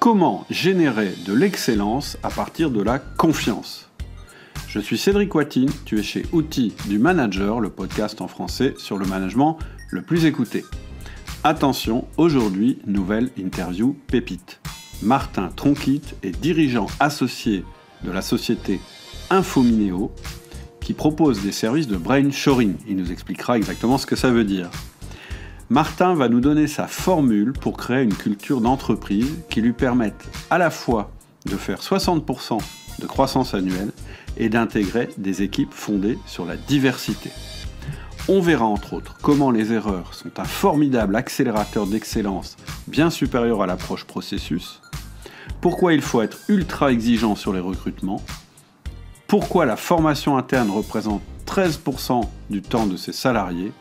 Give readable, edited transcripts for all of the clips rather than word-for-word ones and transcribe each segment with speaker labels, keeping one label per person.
Speaker 1: Comment générer de l'excellence à partir de la confiance? Je suis Cédric Watine, tu es chez Outils du Manager, le podcast en français sur le management le plus écouté. Attention, aujourd'hui, nouvelle interview pépite. Martin Tronquit est dirigeant associé de la société Infomineo qui propose des services de brainshoring. Il nous expliquera exactement ce que ça veut dire. Martin va nous donner sa formule pour créer une culture d'entreprise qui lui permette à la fois de faire 60% de croissance annuelle et d'intégrer des équipes fondées sur la diversité. On verra entre autres comment les erreurs sont un formidable accélérateur d'excellence bien supérieur à l'approche processus, pourquoi il faut être ultra exigeant sur les recrutements, pourquoi la formation interne représente 13% du temps de ses salariés,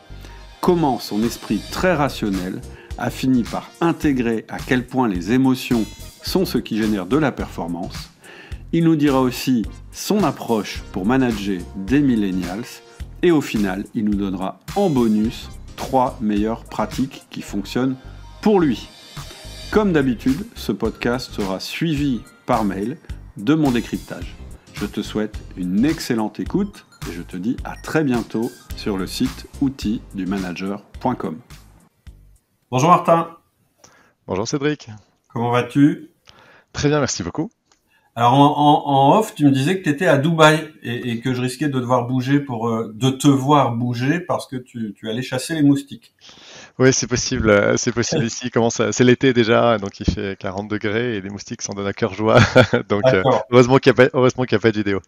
Speaker 1: comment son esprit très rationnel a fini par intégrer à quel point les émotions sont ce qui génère de la performance. Il nous dira aussi son approche pour manager des millennials et au final, il nous donnera en bonus 3 meilleures pratiques qui fonctionnent pour lui. Comme d'habitude, ce podcast sera suivi par mail de mon décryptage. Je te souhaite une excellente écoute et je te dis à très bientôt sur le site outildumanager.com. Bonjour Martin.
Speaker 2: Bonjour Cédric.
Speaker 1: Comment vas-tu?
Speaker 2: Très bien, merci beaucoup.
Speaker 1: Alors en off, tu me disais que tu étais à Dubaï et que je risquais de devoir bouger de te voir bouger parce que tu allais chasser les moustiques.
Speaker 2: Oui, c'est possible ici. C'est l'été déjà, donc il fait 40 degrés et les moustiques s'en donnent à cœur joie. Donc heureusement qu'il n'y a pas de vidéo.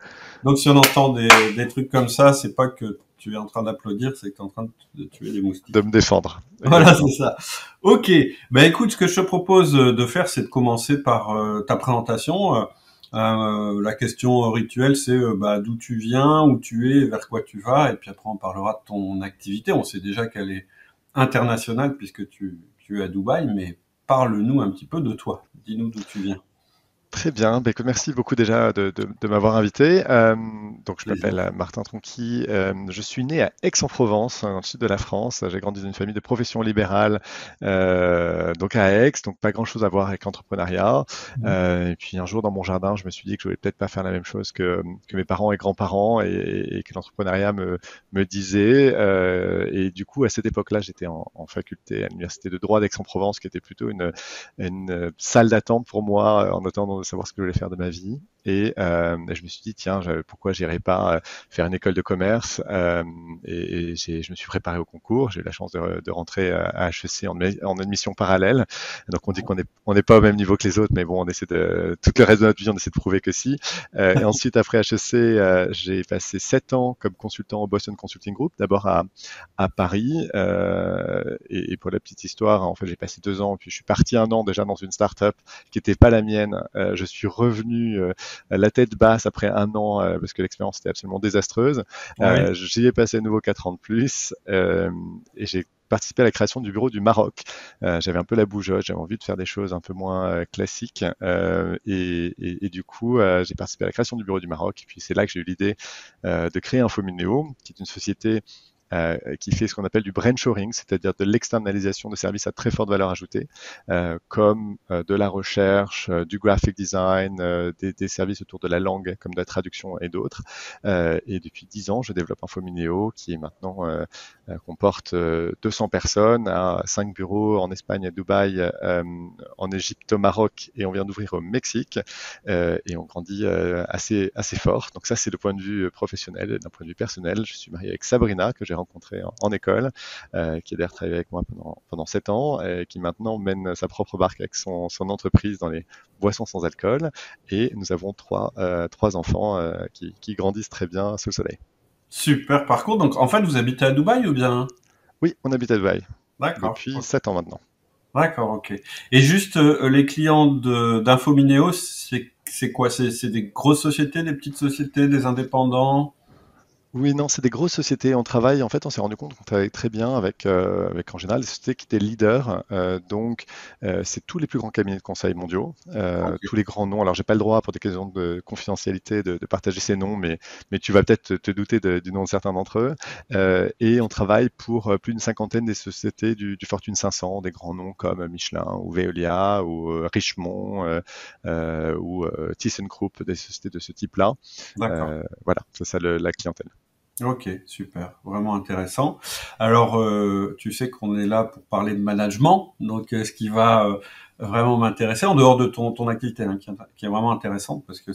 Speaker 1: Donc si on entend des trucs comme ça, c'est pas que tu es en train d'applaudir, c'est que tu es en train de tuer les moustiques.
Speaker 2: De me défendre.
Speaker 1: Voilà, c'est ça. Ok. Ben écoute, ce que je te propose de faire, c'est de commencer par ta présentation. La question rituelle, c'est d'où tu viens, où tu es, vers quoi tu vas, et puis après on parlera de ton activité. On sait déjà qu'elle est internationale puisque tu es à Dubaï, mais parle-nous un petit peu de toi. Dis-nous d'où tu viens.
Speaker 2: Très bien, écoute, merci beaucoup déjà de m'avoir invité. Donc je m'appelle Martin Tronquit, je suis né à Aix-en-Provence, dans le sud de la France. J'ai grandi dans une famille de profession libérale, donc à Aix, donc pas grand-chose à voir avec l'entrepreneuriat. Et puis un jour dans mon jardin, je me suis dit que je voulais peut-être pas faire la même chose que mes parents et grands-parents et que l'entrepreneuriat me disait. Et du coup, à cette époque-là, j'étais en faculté à l'université de droit d'Aix-en-Provence, qui était plutôt une salle d'attente pour moi en attendant de savoir ce que je voulais faire de ma vie. Et je me suis dit, tiens, pourquoi j'irais pas faire une école de commerce et je me suis préparé au concours. J'ai eu la chance de rentrer à HEC en admission parallèle. Donc on dit qu'on n'est pas au même niveau que les autres, mais bon, on essaie tout le reste de notre vie, on essaie de prouver que si. Et ensuite, après HEC, j'ai passé 7 ans comme consultant au Boston Consulting Group, d'abord à Paris. Et pour la petite histoire, en fait, j'ai passé 2 ans, puis je suis parti 1 an déjà dans une start-up qui n'était pas la mienne. Je suis revenu la tête basse après 1 an parce que l'expérience était absolument désastreuse. J'y ai passé à nouveau 4 ans de plus et j'ai participé à la création du bureau du Maroc. J'avais un peu la bougeotte, j'avais envie de faire des choses un peu moins classiques et du coup j'ai participé à la création du bureau du Maroc et puis c'est là que j'ai eu l'idée de créer Infomineo, qui est une société qui fait ce qu'on appelle du brainshoring, c'est-à-dire de l'externalisation de services à très forte valeur ajoutée, comme de la recherche, du graphic design, des services autour de la langue, comme de la traduction et d'autres. Et depuis 10 ans, je développe Infomineo, qui est maintenant comporte 200 personnes, à 5 bureaux en Espagne, à Dubaï, en Égypte, au Maroc, et on vient d'ouvrir au Mexique, et on grandit assez fort. Donc ça, c'est le point de vue professionnel. D'un point de vue personnel, je suis marié avec Sabrina, que j'ai rencontrée en école, qui a d'ailleurs travaillé avec moi pendant 7 ans, et qui maintenant mène sa propre barque avec son entreprise dans les boissons sans alcool. Et nous avons trois enfants qui grandissent très bien sous le soleil.
Speaker 1: Super parcours. Donc en fait, vous habitez à Dubaï ou bien?
Speaker 2: Oui, on habite à Dubaï.
Speaker 1: D'accord.
Speaker 2: Depuis 7 ans maintenant.
Speaker 1: D'accord, ok. Et juste les clients d'Infomineo, c'est quoi? C'est des grosses sociétés, des petites sociétés, des indépendants?
Speaker 2: Oui, non, c'est des grosses sociétés. On travaille, en fait, on s'est rendu compte qu'on travaillait très bien avec en général des sociétés qui étaient leaders. C'est tous les plus grands cabinets de conseil mondiaux,
Speaker 1: Ok.
Speaker 2: tous les grands noms. Alors, j'ai pas le droit, pour des questions de confidentialité, de partager ces noms, mais tu vas peut-être te douter du nom de certains d'entre eux. Et on travaille pour plus d'une cinquantaine des sociétés du Fortune 500, des grands noms comme Michelin ou Veolia ou Richemont ou ThyssenKrupp, des sociétés de ce type-là.
Speaker 1: D'accord.
Speaker 2: Voilà, c'est ça la clientèle.
Speaker 1: Ok, super, vraiment intéressant. Alors, tu sais qu'on est là pour parler de management, donc ce qui va vraiment m'intéresser, en dehors de ton activité, hein, qui est vraiment intéressante, parce que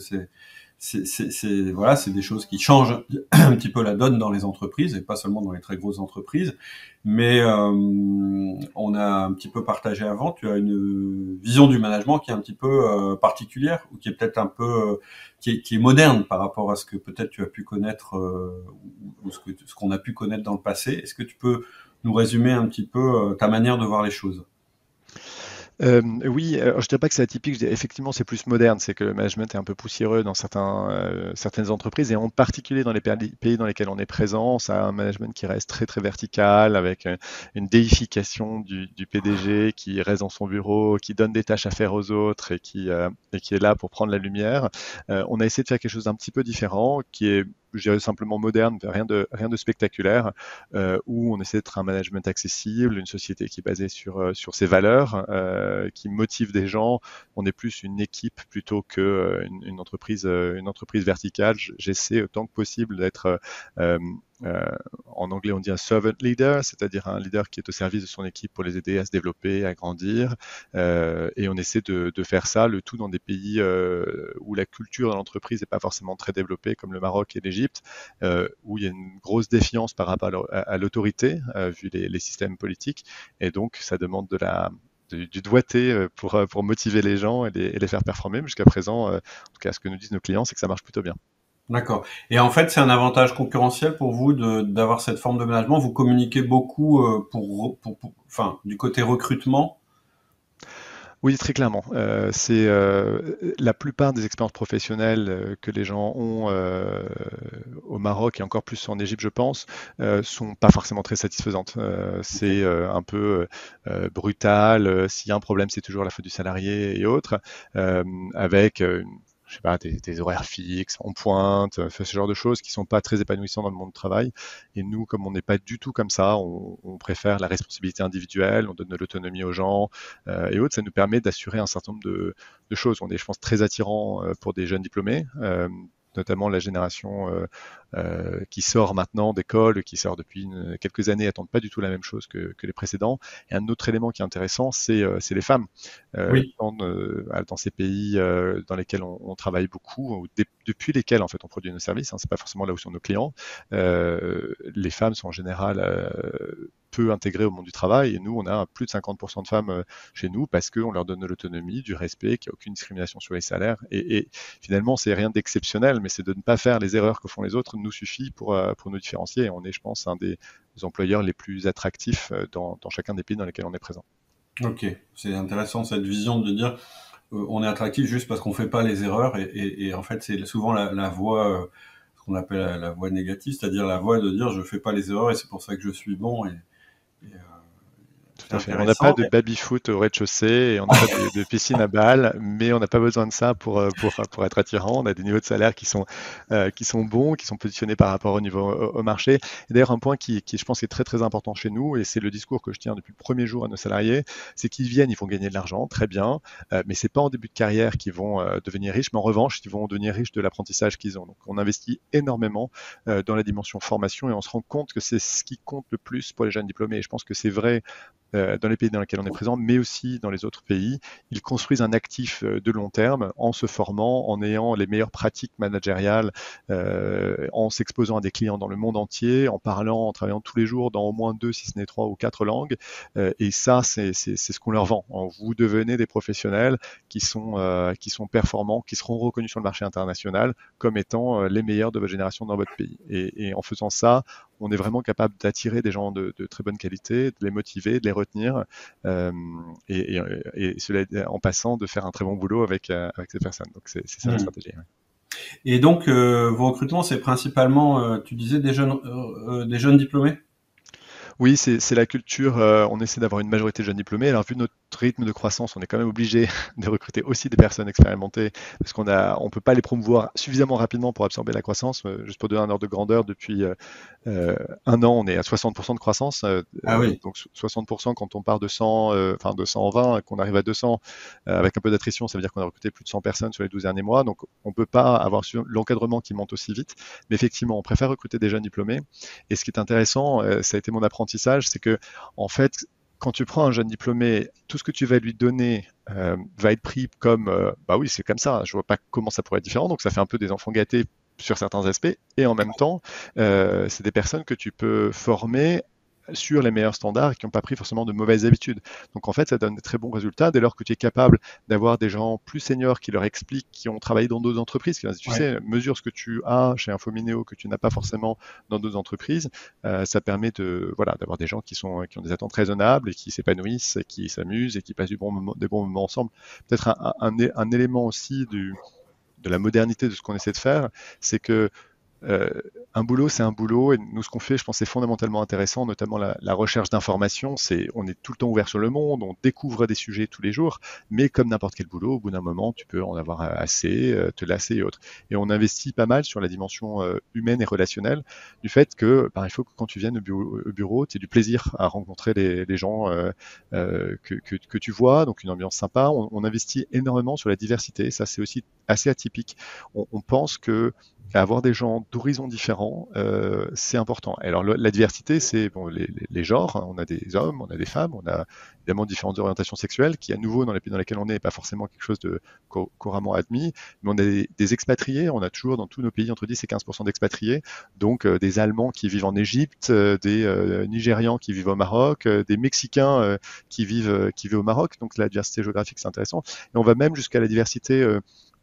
Speaker 1: voilà, c'est des choses qui changent un petit peu la donne dans les entreprises, et pas seulement dans les très grosses entreprises. Mais on a un petit peu partagé avant, tu as une vision du management qui est un petit peu particulière, ou qui est peut-être un peu qui est moderne par rapport à ce que peut-être tu as pu connaître ou ce qu'on a pu connaître dans le passé. Est-ce que tu peux nous résumer un petit peu ta manière de voir les choses?
Speaker 2: Oui, je dirais pas que c'est atypique, je dirais effectivement c'est plus moderne, c'est que le management est un peu poussiéreux dans certaines entreprises et en particulier dans les pays dans lesquels on est présent, ça a un management qui reste très très vertical avec une déification du PDG qui reste dans son bureau, qui donne des tâches à faire aux autres et qui est là pour prendre la lumière. On a essayé de faire quelque chose d'un petit peu différent, qui est je dirais simplement moderne, rien de spectaculaire, où on essaie d'être un management accessible, une société qui est basée sur ses valeurs, qui motive des gens. On est plus une équipe plutôt une entreprise verticale. J'essaie autant que possible d'être en anglais, on dit un servant leader, c'est-à-dire un leader qui est au service de son équipe pour les aider à se développer, à grandir. Et on essaie de faire ça, le tout dans des pays où la culture de l'entreprise n'est pas forcément très développée, comme le Maroc et l'Égypte, où il y a une grosse défiance par rapport à l'autorité, vu les systèmes politiques. Et donc, ça demande du doigté pour motiver les gens et les faire performer. Mais jusqu'à présent, en tout cas, ce que nous disent nos clients, c'est que ça marche plutôt bien.
Speaker 1: D'accord. Et en fait, c'est un avantage concurrentiel pour vous d'avoir cette forme de management. Vous communiquez beaucoup enfin, du côté recrutement.
Speaker 2: Oui, très clairement. C'est la plupart des expériences professionnelles que les gens ont au Maroc et encore plus en Égypte, je pense, sont pas forcément très satisfaisantes.
Speaker 1: Ok.
Speaker 2: C'est un peu brutal. S'il y a un problème, c'est toujours la faute du salarié et autres, avec je sais pas, des horaires fixes, en pointe, ce genre de choses qui sont pas très épanouissants dans le monde du travail. Et nous, comme on n'est pas du tout comme ça, on préfère la responsabilité individuelle, on donne de l'autonomie aux gens et autres. Ça nous permet d'assurer un certain nombre de choses. On est, je pense, très attirant pour des jeunes diplômés. Notamment la génération qui sort maintenant d'école, qui sort depuis quelques années, attendent pas du tout la même chose que les précédents. Et un autre élément qui est intéressant, c'est les femmes.
Speaker 1: Oui.
Speaker 2: Dans ces pays dans lesquels on travaille beaucoup, ou depuis lesquels en fait on produit nos services, hein, c'est pas forcément là où sont nos clients, les femmes sont en général peu intégrées au monde du travail et nous on a plus de 50% de femmes chez nous parce qu'on leur donne de l'autonomie, du respect, qu'il n'y a aucune discrimination sur les salaires et finalement c'est rien d'exceptionnel mais c'est de ne pas faire les erreurs que font les autres nous suffit pour nous différencier et on est je pense un des employeurs les plus attractifs dans chacun des pays dans lesquels on est présent.
Speaker 1: Ok. C'est intéressant cette vision de dire on est attractif juste parce qu'on fait pas les erreurs et en fait c'est souvent la voie ce qu'on appelle la voie négative, c'est-à-dire la voie de dire je fais pas les erreurs et c'est pour ça que je suis bon et, c'est
Speaker 2: Tout à fait. On n'a pas
Speaker 1: intéressant.
Speaker 2: de baby-foot au rez-de-chaussée et on n'a pas de piscine à balles, mais on n'a pas besoin de ça pour être attirant. On a des niveaux de salaire qui sont bons, qui sont positionnés par rapport au marché. Et d'ailleurs, un point qui, je pense, est très très important chez nous, et c'est le discours que je tiens depuis le premier jour à nos salariés, c'est qu'ils viennent, ils vont gagner de l'argent, très bien, mais c'est pas en début de carrière qu'ils vont devenir riches, mais en revanche, ils vont devenir riches de l'apprentissage qu'ils ont. Donc, on investit énormément dans la dimension formation et on se rend compte que c'est ce qui compte le plus pour les jeunes diplômés. Et je pense que c'est vrai dans les pays dans lesquels on est présent, mais aussi dans les autres pays. Ils construisent un actif de long terme en se formant, en ayant les meilleures pratiques managériales, en s'exposant à des clients dans le monde entier, en parlant, en travaillant tous les jours dans au moins 2, si ce n'est 3 ou 4 langues. Et ça, c'est ce qu'on leur vend. Vous devenez des professionnels qui sont performants, qui seront reconnus sur le marché international comme étant les meilleurs de votre génération dans votre pays. Et en faisant ça, on est vraiment capable d'attirer des gens de très bonne qualité, de les motiver, de les retenir, et cela en passant de faire un très bon boulot avec ces personnes. Donc c'est ça la stratégie. Ouais.
Speaker 1: Et donc, vos recrutements, c'est principalement, tu disais, des jeunes diplômés?
Speaker 2: Oui, c'est la culture. On essaie d'avoir une majorité de jeunes diplômés. Alors, vu notre rythme de croissance, on est quand même obligé de recruter aussi des personnes expérimentées parce on peut pas les promouvoir suffisamment rapidement pour absorber la croissance. Juste pour donner un ordre de grandeur, depuis un an, on est à 60% de croissance.
Speaker 1: Ah oui.
Speaker 2: Donc 60% quand on part de 100, enfin de 120 et qu'on arrive à 200, avec un peu d'attrition, ça veut dire qu'on a recruté plus de 100 personnes sur les 12 derniers mois. Donc, on peut pas avoir l'encadrement qui monte aussi vite. Mais effectivement, on préfère recruter des jeunes diplômés. Et ce qui est intéressant, ça a été mon apprentissage, c'est que en fait, quand tu prends un jeune diplômé, tout ce que tu vas lui donner va être pris comme bah oui, c'est comme ça, je vois pas comment ça pourrait être différent. Donc ça fait un peu des enfants gâtés sur certains aspects. Et en même temps, c'est des personnes que tu peux former sur les meilleurs standards et qui n'ont pas pris forcément de mauvaises habitudes. Donc en fait, ça donne de très bons résultats dès lors que tu es capable d'avoir des gens plus seniors qui leur expliquent, qui ont travaillé dans d'autres entreprises, qui disent, tu sais, mesure ce que tu as chez Infomineo que tu n'as pas forcément dans d'autres entreprises. Ça permet voilà, d'avoir des gens qui ont des attentes raisonnables et qui s'épanouissent, et qui s'amusent et qui passent des bons moments ensemble. Peut-être un élément aussi de la modernité de ce qu'on essaie de faire, c'est que un boulot, c'est un boulot, et nous, ce qu'on fait, je pense, c'est fondamentalement intéressant, notamment la recherche d'informations. On est tout le temps ouvert sur le monde, on découvre des sujets tous les jours, mais comme n'importe quel boulot, au bout d'un moment, tu peux en avoir assez, te lasser et autres. Et on investit pas mal sur la dimension humaine et relationnelle, du fait que, il faut que quand tu viennes au bureau, tu aies du plaisir à rencontrer les gens que tu vois, donc une ambiance sympa. On investit énormément sur la diversité, ça c'est aussi assez atypique. On pense que avoir des gens d'horizons différents, c'est important. Alors la diversité, c'est bon, les genres, hein. On a des hommes, on a des femmes, on a évidemment différentes orientations sexuelles, qui à nouveau dans les pays dans lesquels on est, pas forcément quelque chose de couramment admis. Mais on a des expatriés, on a toujours dans tous nos pays entre 10 et 15% d'expatriés, donc des Allemands qui vivent en Égypte, des Nigérians qui vivent au Maroc, des Mexicains qui vivent au Maroc. Donc la diversité géographique, c'est intéressant. Et on va même jusqu'à la diversité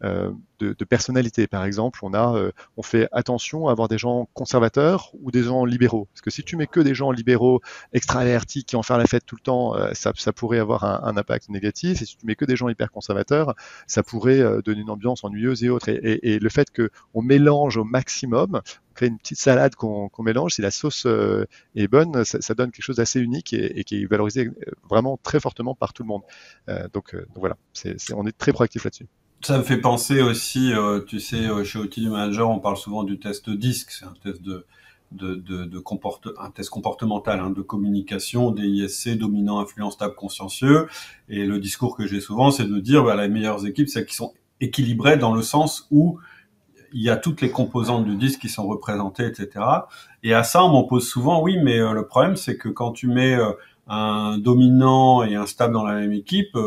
Speaker 2: de personnalité. Par exemple, on fait attention à avoir des gens conservateurs ou des gens libéraux. Parce que si tu mets que des gens libéraux, extravertis, qui vont faire la fête tout le temps, ça pourrait avoir un impact négatif. Et si tu mets que des gens hyper conservateurs, ça pourrait donner une ambiance ennuyeuse et autre. Et le fait qu'on mélange au maximum, on crée une petite salade qu'on mélange, si la sauce est bonne, ça donne quelque chose d'assez unique et qui est valorisé vraiment très fortement par tout le monde. Donc voilà, on est très proactif là-dessus.
Speaker 1: Ça me fait penser aussi, tu sais, chez Outil du Manager, on parle souvent du test DISC, c'est un test un test comportemental, hein, de communication, DISC, dominant, influent, stable, consciencieux. Et le discours que j'ai souvent, c'est de dire, les meilleures équipes, c'est celles qui sont équilibrées dans le sens où il y a toutes les composantes du disque qui sont représentées, etc. Et à ça, on m'en pose souvent, oui, mais le problème, c'est que quand tu mets un dominant et un stable dans la même équipe,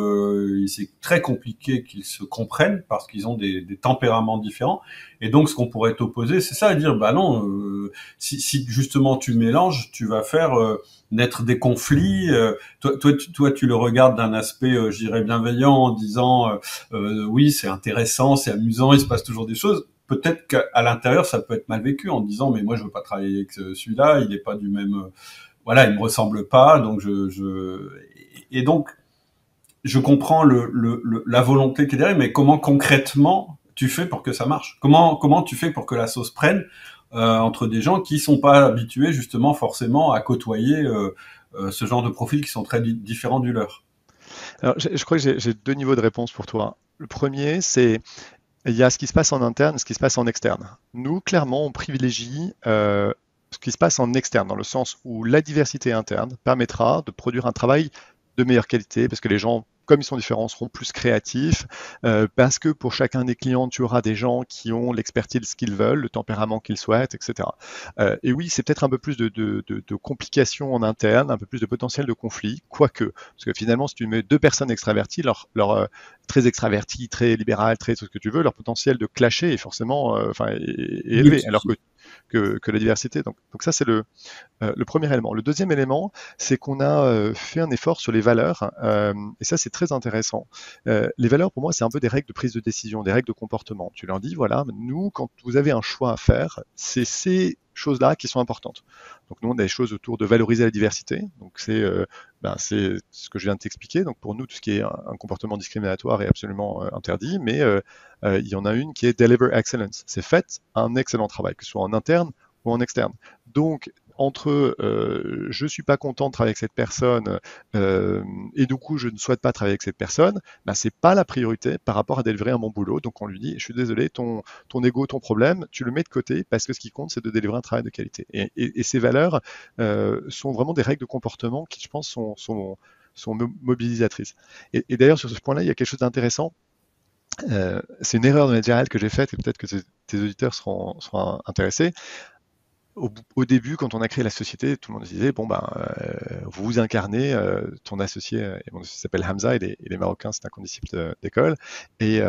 Speaker 1: c'est très compliqué qu'ils se comprennent parce qu'ils ont des tempéraments différents. Et donc, ce qu'on pourrait t'opposer, c'est ça, à dire, bah non, si justement tu mélanges, tu vas faire naître des conflits. Toi, tu le regardes d'un aspect, je dirais, bienveillant, en disant, oui, c'est intéressant, c'est amusant, il se passe toujours des choses. Peut-être qu'à l'intérieur, ça peut être mal vécu en disant, mais moi, je veux pas travailler avec celui-là, il est pas du même, voilà, il me ressemble pas, donc et donc, je comprends la volonté qui est derrière, mais comment concrètement tu fais pour que ça marche? Comment tu fais pour que la sauce prenne entre des gens qui sont pas habitués justement forcément à côtoyer ce genre de profils qui sont très différents du leur?
Speaker 2: Alors, je crois que j'ai deux niveaux de réponse pour toi. Le premier, c'est il y a ce qui se passe en interne et ce qui se passe en externe. Nous, clairement, on privilégie ce qui se passe en externe, dans le sens où la diversité interne permettra de produire un travail de meilleure qualité, parce que les gens, comme ils sont différents, seront plus créatifs, parce que pour chacun des clients, tu auras des gens qui ont l'expertise qu'ils veulent, le tempérament qu'ils souhaitent, etc. Et oui, c'est peut-être un peu plus de complications en interne, un peu plus de potentiel de conflit, quoique, parce que finalement, si tu mets deux personnes extraverties, très extraverties, très libérales, très tout ce que tu veux, leur potentiel de clasher est forcément est élevé, alors que la diversité. Donc ça, c'est le premier élément. Le deuxième élément, c'est qu'on a fait un effort sur les valeurs, et ça, c'est très intéressant. Les valeurs, pour moi, c'est un peu des règles de prise de décision, des règles de comportement. Tu leur dis, voilà, nous, quand vous avez un choix à faire, c'est ces choses-là qui sont importantes. Donc nous, on a des choses autour de valoriser la diversité. Donc c'est ben, c'est ce que je viens de t'expliquer. Donc pour nous, tout ce qui est un comportement discriminatoire est absolument interdit, mais il y en a une qui est Deliver Excellence. C'est faites un excellent travail, que ce soit en interne ou en externe. Donc entre je suis pas content de travailler avec cette personne et du coup je ne souhaite pas travailler avec cette personne, ben, c'est pas la priorité par rapport à délivrer un bon boulot. Donc on lui dit, je suis désolé, ton ego, ton problème, tu le mets de côté parce que ce qui compte c'est de délivrer un travail de qualité. Et ces valeurs sont vraiment des règles de comportement qui, je pense, sont mobilisatrices. Et d'ailleurs sur ce point-là, il y a quelque chose d'intéressant. C'est une erreur managériale que j'ai faite et peut-être que tes auditeurs seront intéressés. Au début, quand on a créé la société, tout le monde disait bon ben, vous incarnez ton associé, et mon associé s'appelle Hamza, il est marocain, c'est un condisciple d'école, et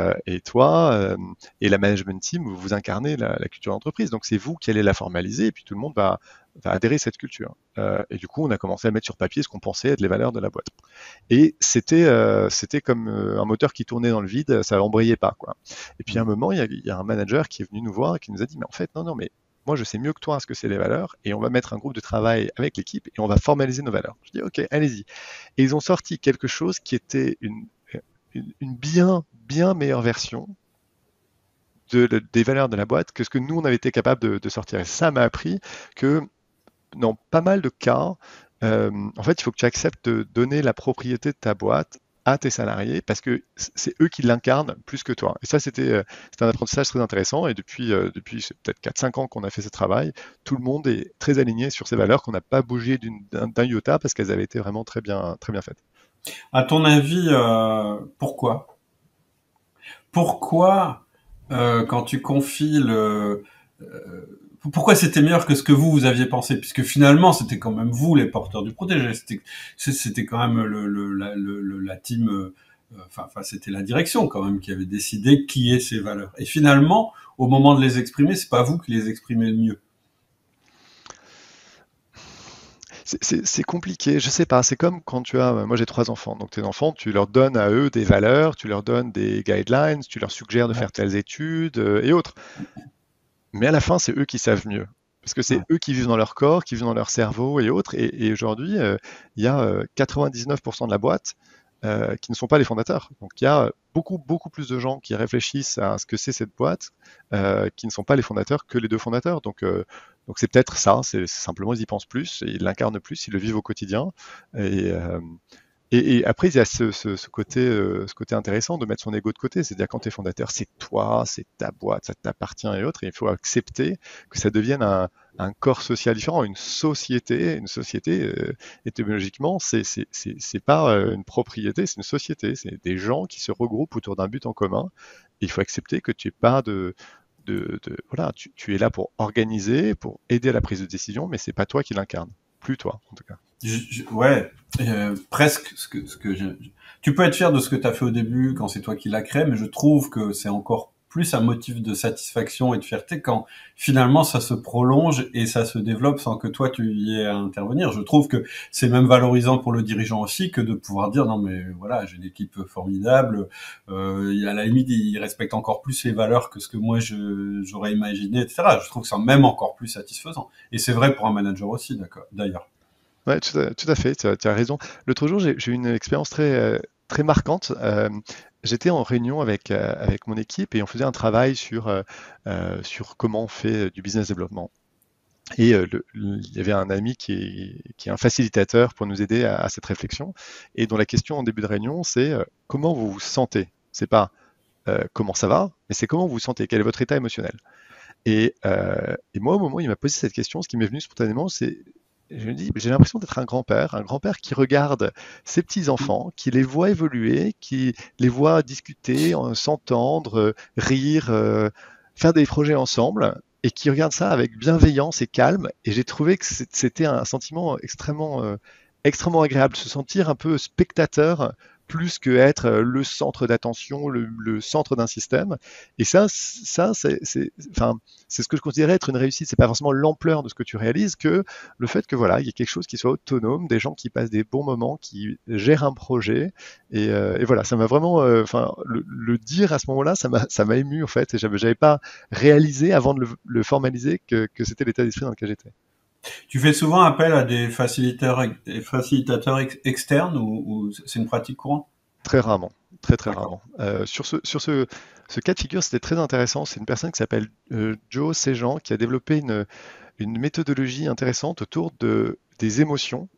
Speaker 2: toi et la management team, vous incarnez la culture d'entreprise. Donc c'est vous qui allez la formaliser, et puis tout le monde va adhérer à cette culture. Et du coup, on a commencé à mettre sur papier ce qu'on pensait être les valeurs de la boîte. Et c'était comme un moteur qui tournait dans le vide, ça embrayait pas, quoi. Et puis à un moment, il y a un manager qui est venu nous voir et qui nous a dit mais en fait non mais moi, je sais mieux que toi ce que c'est les valeurs, et on va mettre un groupe de travail avec l'équipe et on va formaliser nos valeurs. Je dis, OK, allez-y. Et ils ont sorti quelque chose qui était une bien meilleure version des valeurs de la boîte que ce que nous, on avait été capable de sortir. Et ça m'a appris que dans pas mal de cas, en fait, il faut que tu acceptes de donner la propriété de ta boîte à tes salariés parce que c'est eux qui l'incarnent plus que toi. Et ça, c'était un apprentissage très intéressant. Et depuis c'est peut-être 4-5 ans qu'on a fait ce travail, tout le monde est très aligné sur ces valeurs qu'on n'a pas bougé d'un iota parce qu'elles avaient été vraiment très bien faites.
Speaker 1: À ton avis, pourquoi? Pourquoi, quand tu confies pourquoi c'était meilleur que ce que vous aviez pensé? Puisque finalement, c'était quand même vous les porteurs du protégé. C'était quand même la team, enfin, c'était la direction quand même qui avait décidé qui est ces valeurs. Et finalement, au moment de les exprimer, c'est pas vous qui les exprimez le mieux.
Speaker 2: C'est compliqué, je sais pas, c'est comme quand moi j'ai 3 enfants, donc tes enfants, tu leur donnes à eux des valeurs, tu leur donnes des guidelines, tu leur suggères de
Speaker 1: Ouais.
Speaker 2: faire telles études et autres. Mais à la fin, c'est eux qui savent mieux. Parce que c'est
Speaker 1: Ouais.
Speaker 2: eux qui vivent dans leur corps, qui vivent dans leur cerveau et autres. Et aujourd'hui, il y a 99% de la boîte qui ne sont pas les fondateurs. Donc il y a beaucoup plus de gens qui réfléchissent à ce que c'est cette boîte qui ne sont pas les fondateurs que les 2 fondateurs. Donc c'est peut-être ça, c'est simplement ils y pensent plus, et ils l'incarnent plus, ils le vivent au quotidien. Et, et après, il y a ce côté intéressant de mettre son ego de côté. C'est-à-dire, quand tu es fondateur, c'est toi, c'est ta boîte, ça t'appartient et autres. Et il faut accepter que ça devienne un corps social différent, une société. Une société, étymologiquement, c'est pas une propriété, c'est une société. C'est des gens qui se regroupent autour d'un but en commun. Et il faut accepter que tu n'es pas voilà, tu es là pour organiser, pour aider à la prise de décision, mais c'est pas toi qui l'incarne. Plus toi, en tout cas.
Speaker 1: Ouais, presque tu peux être fier de ce que tu as fait au début quand c'est toi qui l'as créé, mais je trouve que c'est encore plus un motif de satisfaction et de fierté quand finalement ça se prolonge et ça se développe sans que toi tu y aies à intervenir. Je trouve que c'est même valorisant pour le dirigeant aussi que de pouvoir dire non mais voilà, j'ai une équipe formidable, à la limite il respecte encore plus les valeurs que ce que moi j'aurais imaginé, etc. Je trouve que c'est même encore plus satisfaisant. Et c'est vrai pour un manager aussi, d'accord, d'ailleurs.
Speaker 2: Ouais, tout à fait, tu as raison. L'autre jour, j'ai eu une expérience très marquante. J'étais en réunion avec mon équipe et on faisait un travail sur comment on fait du business development. Et il y avait un ami qui est un facilitateur pour nous aider à cette réflexion et dont la question en début de réunion, c'est comment vous vous sentez? C'est pas comment ça va, mais c'est comment vous vous sentez? Quel est votre état émotionnel? Et moi, au moment où il m'a posé cette question, ce qui m'est venu spontanément, je me dis, j'ai l'impression d'être un grand-père qui regarde ses petits-enfants, qui les voit évoluer, qui les voit discuter, s'entendre, rire, faire des projets ensemble, et qui regarde ça avec bienveillance et calme. Et j'ai trouvé que c'était un sentiment extrêmement agréable, se sentir un peu spectateur plus que être le centre d'attention, le centre d'un système. Et ça enfin, c'est ce que je considérais être une réussite. C'est pas forcément l'ampleur de ce que tu réalises, que le fait que voilà, il y ait quelque chose qui soit autonome, des gens qui passent des bons moments, qui gèrent un projet. Et voilà, ça m'a vraiment, enfin, le dire à ce moment-là, ça m'a ému en fait. Et j'avais pas réalisé avant de le formaliser que c'était l'état d'esprit dans lequel j'étais.
Speaker 1: Tu fais souvent appel à des facilitateurs externes ou c'est une pratique courante?
Speaker 2: Très rarement, très très
Speaker 1: D'accord.
Speaker 2: rarement. Ce cas de figure, c'était très intéressant. C'est une personne qui s'appelle Joe Sejan qui a développé une méthodologie intéressante autour des émotions.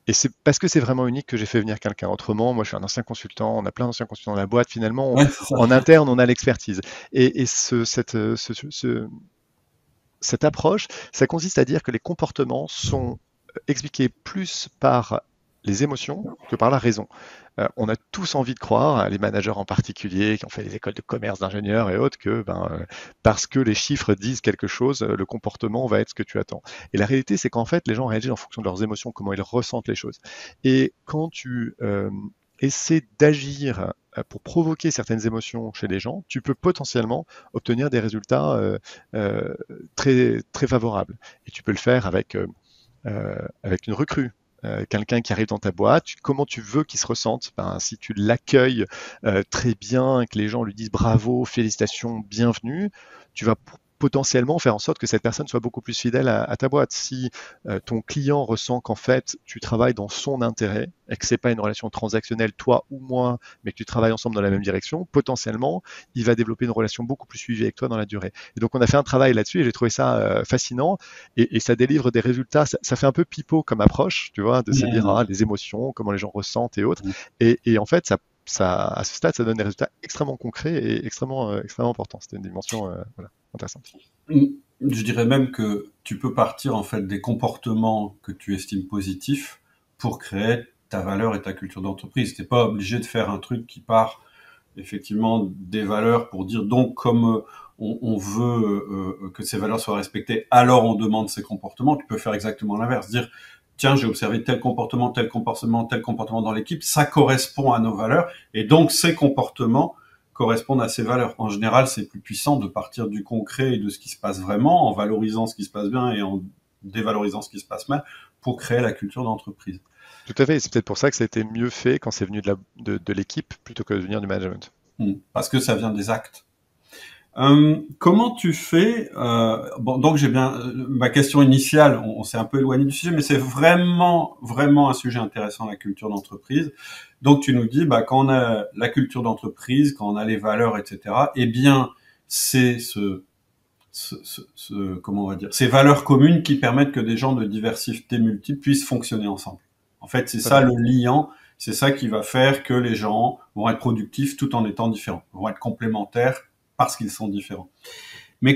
Speaker 2: Et c'est parce que c'est vraiment unique que j'ai fait venir quelqu'un. Autrement, moi je suis un ancien consultant, on a plein d'anciens consultants dans la boîte. Finalement,
Speaker 1: Ouais, c'est ça.
Speaker 2: en interne, on a l'expertise. Et cette approche, ça consiste à dire que les comportements sont expliqués plus par les émotions que par la raison. On a tous envie de croire, les managers en particulier, qui ont fait des écoles de commerce, d'ingénieurs et autres, que parce que les chiffres disent quelque chose, le comportement va être ce que tu attends. Et la réalité, c'est qu'en fait, les gens réagissent en fonction de leurs émotions, comment ils ressentent les choses. Et quand tu essaies d'agir pour provoquer certaines émotions chez les gens, tu peux potentiellement obtenir des résultats très, très favorables. Et tu peux le faire avec une recrue. Quelqu'un qui arrive dans ta boîte, comment tu veux qu'il se ressente? Si tu l'accueilles très bien, que les gens lui disent bravo, félicitations, bienvenue, tu vas potentiellement faire en sorte que cette personne soit beaucoup plus fidèle à ta boîte. Si ton client ressent qu'en fait tu travailles dans son intérêt et que c'est pas une relation transactionnelle toi ou moi, mais que tu travailles ensemble dans la même direction, potentiellement il va développer une relation beaucoup plus suivie avec toi dans la durée. Et donc on a fait un travail là-dessus et j'ai trouvé ça fascinant et ça délivre des résultats. Ça fait un peu pipeau comme approche, tu vois, de se dire
Speaker 1: Mmh.
Speaker 2: les émotions, comment les gens ressentent et autres. Et en fait, à ce stade, ça donne des résultats extrêmement concrets et extrêmement importants. C'était une dimension voilà, intéressante.
Speaker 1: Mmh. Je dirais même que tu peux partir en fait des comportements que tu estimes positifs pour créer ta valeur et ta culture d'entreprise. T'es pas obligé de faire un truc qui part effectivement des valeurs pour dire donc comme on veut que ces valeurs soient respectées, alors on demande ces comportements. Tu peux faire exactement l'inverse, dire tiens j'ai observé tel comportement, tel comportement, tel comportement dans l'équipe, ça correspond à nos valeurs et donc ces comportements correspondent à ces valeurs. En général, c'est plus puissant de partir du concret et de ce qui se passe vraiment en valorisant ce qui se passe bien et en dévalorisant ce qui se passe mal pour créer la culture d'entreprise.
Speaker 2: Tout à fait. Et c'est peut-être pour ça que ça a été mieux fait quand c'est venu de l'équipe plutôt que de venir du management.
Speaker 1: Parce que ça vient des actes. Comment tu fais bon, donc j'ai bien ma question initiale, on s'est un peu éloigné du sujet, mais c'est vraiment vraiment un sujet intéressant la culture d'entreprise. Donc tu nous dis quand on a la culture d'entreprise, quand on a les valeurs, etc. Eh bien c'est comment on va dire ces valeurs communes qui permettent que des gens de diversité multiples puissent fonctionner ensemble. En fait c'est
Speaker 2: Tout à
Speaker 1: ça
Speaker 2: fait.
Speaker 1: le liant, c'est ça qui va faire que les gens vont être productifs tout en étant différents, vont être complémentaires parce qu'ils sont différents. Mais euh,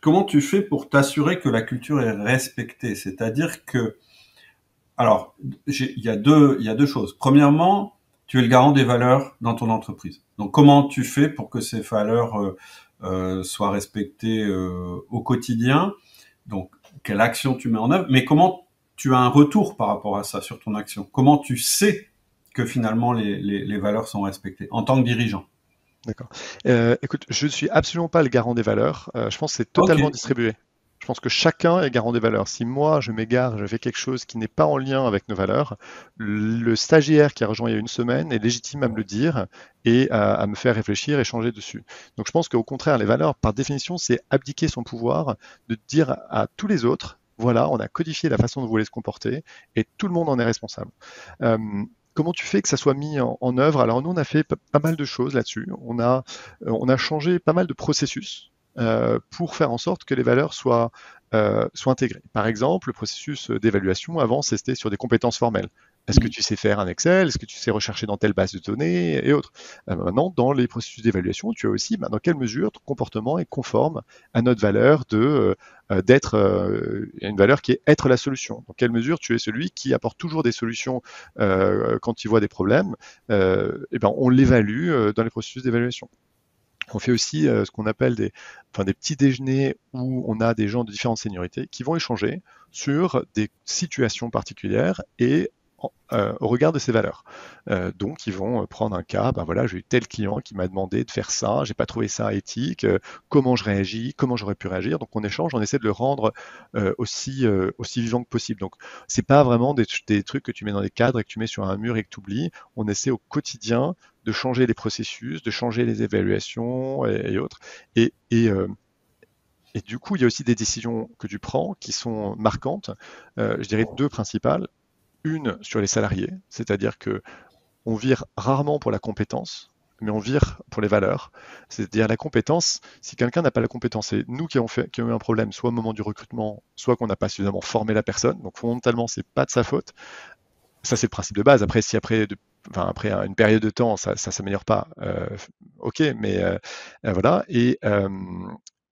Speaker 1: comment tu fais pour t'assurer que la culture est respectée? C'est-à-dire que, alors, il y a deux choses. Premièrement, tu es le garant des valeurs dans ton entreprise. Donc, comment tu fais pour que ces valeurs soient respectées au quotidien? Donc, quelle action tu mets en œuvre? Mais comment tu as un retour par rapport à ça sur ton action? Comment tu sais que finalement les valeurs sont respectées en tant que dirigeant?
Speaker 2: D'accord. Écoute, je ne suis absolument pas le garant des valeurs. Je pense que c'est
Speaker 1: Ok.
Speaker 2: totalement distribué. Je pense que chacun est garant des valeurs. Si moi, je m'égare, je fais quelque chose qui n'est pas en lien avec nos valeurs, le stagiaire qui a rejoint il y a une semaine est légitime à me le dire et à me faire réfléchir et changer dessus. Donc je pense qu'au contraire, les valeurs, par définition, c'est abdiquer son pouvoir de dire à tous les autres, voilà, on a codifié la façon dont vous voulez se comporter et tout le monde en est responsable. Euh, Comment tu fais que ça soit mis en œuvre? Alors nous, on a fait pas mal de choses là-dessus. On a changé pas mal de processus pour faire en sorte que les valeurs soient intégrées. Par exemple, le processus d'évaluation, avant, c'était sur des compétences formelles. Est-ce que tu sais faire un Excel? Est-ce que tu sais rechercher dans telle base de données et autres? Maintenant, dans les processus d'évaluation, tu as aussi dans quelle mesure ton comportement est conforme à notre valeur d'être une valeur qui est être la solution. Dans quelle mesure tu es celui qui apporte toujours des solutions quand il voit des problèmes, et ben on l'évalue dans les processus d'évaluation. On fait aussi ce qu'on appelle des petits déjeuners où on a des gens de différentes seniorités qui vont échanger sur des situations particulières et au regard de ces valeurs. Donc, ils vont prendre un cas, ben voilà, j'ai eu tel client qui m'a demandé de faire ça, j'ai pas trouvé ça éthique, comment je réagis, comment j'aurais pu réagir. Donc, on échange, on essaie de le rendre aussi vivant que possible. Donc, c'est pas vraiment des trucs que tu mets dans des cadres et que tu mets sur un mur et que tu oublies. On essaie au quotidien de changer les processus, de changer les évaluations et autres. Et Et du coup, il y a aussi des décisions que tu prends qui sont marquantes. Je dirais deux principales. Une sur les salariés, c'est-à-dire que on vire rarement pour la compétence, mais on vire pour les valeurs. C'est-à-dire la compétence, si quelqu'un n'a pas la compétence, c'est nous qui avons eu un problème, soit au moment du recrutement, soit qu'on n'a pas suffisamment formé la personne. Donc fondamentalement, c'est pas de sa faute. Ça, c'est le principe de base. Après, si après une période de temps, ça s'améliore pas, ok, mais voilà. Et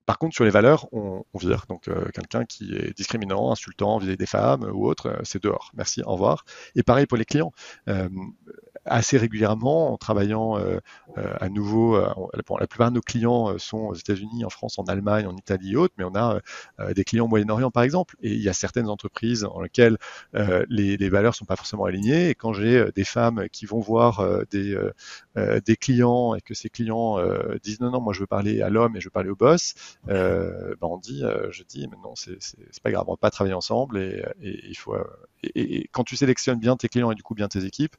Speaker 2: par contre, sur les valeurs, on vire. Donc, quelqu'un qui est discriminant, insultant vis-à-vis des femmes ou autre, c'est dehors. Merci, au revoir. Et pareil pour les clients. Euh, Assez régulièrement, en travaillant à nouveau, bon, la plupart de nos clients sont aux États-Unis, en France, en Allemagne, en Italie et autres, mais on a des clients au Moyen-Orient, par exemple. Et il y a certaines entreprises dans lesquelles les valeurs sont pas forcément alignées. Et quand j'ai des femmes qui vont voir des clients et que ces clients disent non, non, moi je veux parler à l'homme et je veux parler au boss, je dis, mais non, c'est pas grave, on va pas travailler ensemble et il faut. Et quand tu sélectionnes bien tes clients et du coup bien tes équipes,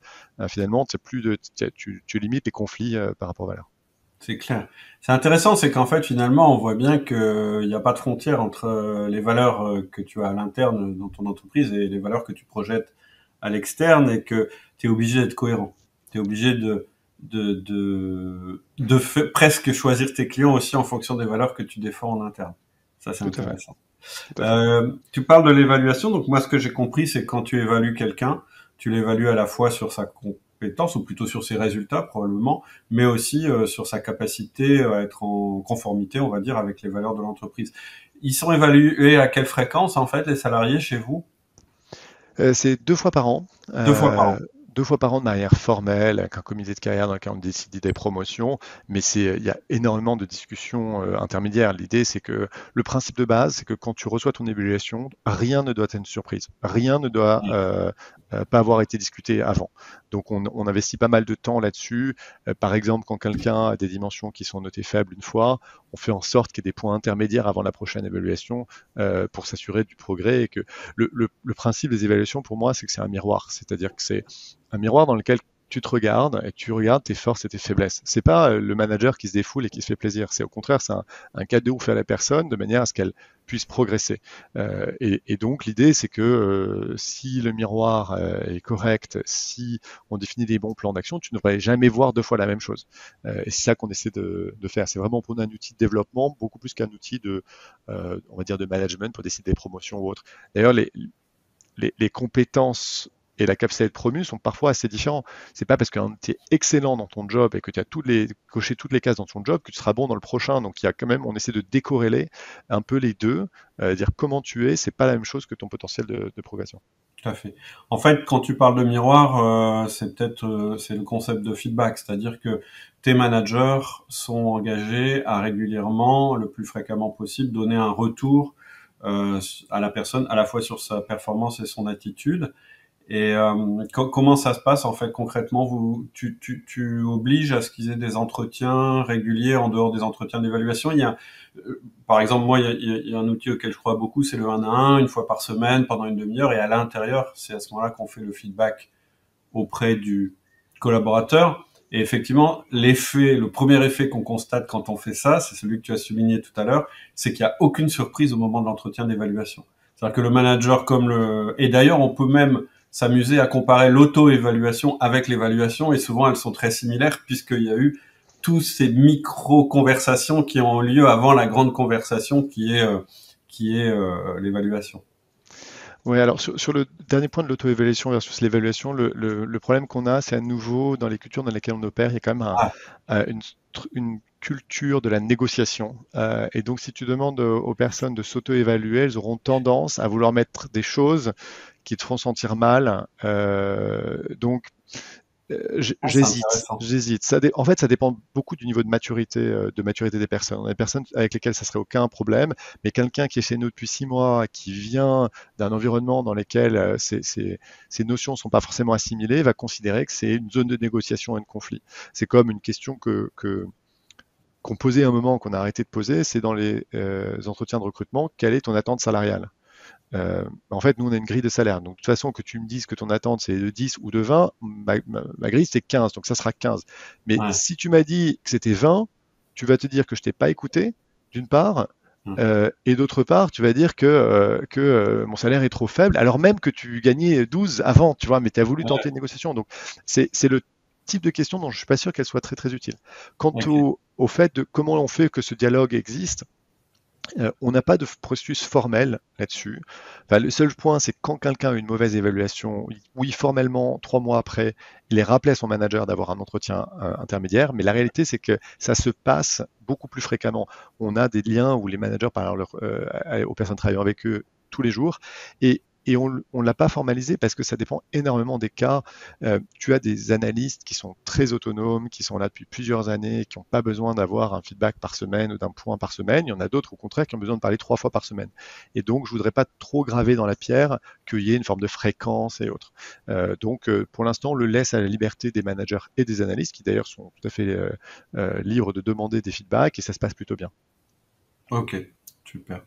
Speaker 2: finalement, tu limites les conflits par rapport aux valeurs.
Speaker 1: C'est clair. C'est intéressant, c'est qu'en fait, finalement, on voit bien qu'il n'y a pas de frontière entre les valeurs que tu as à l'interne dans ton entreprise et les valeurs que tu projettes à l'externe et que tu es obligé d'être cohérent. Tu es obligé presque choisir tes clients aussi en fonction des valeurs que tu défends en interne. Ça, c'est
Speaker 2: Tout à fait.
Speaker 1: intéressant.
Speaker 2: Tout à fait.
Speaker 1: Tu parles de l'évaluation, donc moi, ce que j'ai compris, c'est que quand tu évalues quelqu'un, tu l'évalues à la fois sur sa compétence, ou plutôt sur ses résultats, probablement, mais aussi sur sa capacité à être en conformité, on va dire, avec les valeurs de l'entreprise. Ils sont évalués à quelle fréquence, en fait, les salariés chez vous?
Speaker 2: C'est 2 fois par an.
Speaker 1: 2 fois par an.
Speaker 2: 2 fois par an de manière formelle, avec un comité de carrière dans lequel on décide des promotions, mais il y a énormément de discussions intermédiaires. L'idée, c'est que le principe de base, c'est que quand tu reçois ton évaluation, rien ne doit être une surprise. Rien ne doit pas avoir été discuté avant. Donc, on investit pas mal de temps là-dessus. Par exemple, quand quelqu'un a des dimensions qui sont notées faibles une fois, on fait en sorte qu'il y ait des points intermédiaires avant la prochaine évaluation pour s'assurer du progrès et que le principe des évaluations, pour moi, c'est que c'est un miroir. C'est-à-dire que c'est un miroir dans lequel tu te regardes et tu regardes tes forces et tes faiblesses. C'est pas le manager qui se défoule et qui se fait plaisir. C'est au contraire, c'est un cadeau fait à la personne de manière à ce qu'elle puisse progresser. Et donc l'idée, c'est que si le miroir est correct, si on définit des bons plans d'action, tu ne devrais jamais voir 2 fois la même chose. Et c'est ça qu'on essaie de faire. C'est vraiment pour nous un outil de développement beaucoup plus qu'un outil on va dire, de management pour décider des promotions ou autres. D'ailleurs, les compétences et la capacité d'être promu sont parfois assez différents. C'est pas parce que tu es excellent dans ton job et que tu as coché toutes les cases dans ton job que tu seras bon dans le prochain. Donc il y a quand même, on essaie de décorréler un peu les deux, dire comment tu es, c'est pas la même chose que ton potentiel de progression.
Speaker 1: Tout à fait. En fait, quand tu parles de miroir, c'est le concept de feedback, c'est-à-dire que tes managers sont engagés à régulièrement, le plus fréquemment possible, donner un retour à la personne, à la fois sur sa performance et son attitude. Et comment ça se passe en fait concrètement? Tu obliges à ce qu'ils aient des entretiens réguliers en dehors des entretiens d'évaluation. Par exemple, moi, il y a un outil auquel je crois beaucoup, c'est le 1 à 1, une fois par semaine, pendant une demi-heure, et à l'intérieur, c'est à ce moment-là qu'on fait le feedback auprès du collaborateur. Et effectivement, le premier effet qu'on constate quand on fait ça, c'est celui que tu as souligné tout à l'heure, c'est qu'il n'y a aucune surprise au moment de l'entretien d'évaluation. C'est-à-dire que le manager et d'ailleurs, on peut même s'amuser à comparer l'auto-évaluation avec l'évaluation, et souvent elles sont très similaires puisqu'il y a eu tous ces micro-conversations qui ont lieu avant la grande conversation qui est l'évaluation.
Speaker 2: Oui, alors sur le dernier point de l'auto-évaluation versus l'évaluation, le problème qu'on a, c'est à nouveau dans les cultures dans lesquelles on opère, il y a quand même une culture de la négociation. Et donc, si tu demandes aux personnes de s'auto-évaluer, elles auront tendance à vouloir mettre des choses qui te feront sentir mal. Donc, j'hésite. En fait, ça dépend beaucoup du niveau de maturité des personnes. On a des personnes avec lesquelles ça serait aucun problème, mais quelqu'un qui est chez nous depuis 6 mois, qui vient d'un environnement dans lequel ces notions sont pas forcément assimilées, va considérer que c'est une zone de négociation et de conflit. C'est comme une question qu'on posait à un moment, qu'on a arrêté de poser, c'est dans les entretiens de recrutement, quelle est ton attente salariale? En fait, nous, on a une grille de salaire. Donc, de toute façon, que tu me dises que ton attente, c'est de 10 ou de 20, ma grille, c'est 15. Donc, ça sera 15. Mais si tu m'as dit que c'était 20, tu vas te dire que je t'ai pas écouté, d'une part, Et d'autre part, tu vas dire que mon salaire est trop faible, alors même que tu gagnais 12 avant, tu vois, mais tu as voulu tenter
Speaker 1: Ouais,
Speaker 2: une négociation. Donc, c'est le type de question dont je suis pas sûr qu'elle soit très très utile. Quant
Speaker 1: ok,
Speaker 2: au fait de comment on fait que ce dialogue existe, on n'a pas de processus formel là-dessus. Enfin, le seul point, c'est quand quelqu'un a une mauvaise évaluation, oui, formellement, 3 mois après, il est rappelé à son manager d'avoir un entretien intermédiaire, mais la réalité, c'est que ça se passe beaucoup plus fréquemment. On a des liens où les managers parlent aux personnes travaillant avec eux tous les jours, et on ne l'a pas formalisé parce que ça dépend énormément des cas. Tu as des analystes qui sont très autonomes, qui sont là depuis plusieurs années, qui n'ont pas besoin d'avoir un feedback par semaine ou d'un point par semaine. Il y en a d'autres, au contraire, qui ont besoin de parler 3 fois par semaine. Et donc, je ne voudrais pas trop graver dans la pierre qu'il y ait une forme de fréquence et autres. Donc, pour l'instant, on le laisse à la liberté des managers et des analystes, qui d'ailleurs sont tout à fait libres de demander des feedbacks, et ça se passe plutôt bien.
Speaker 1: ok, super.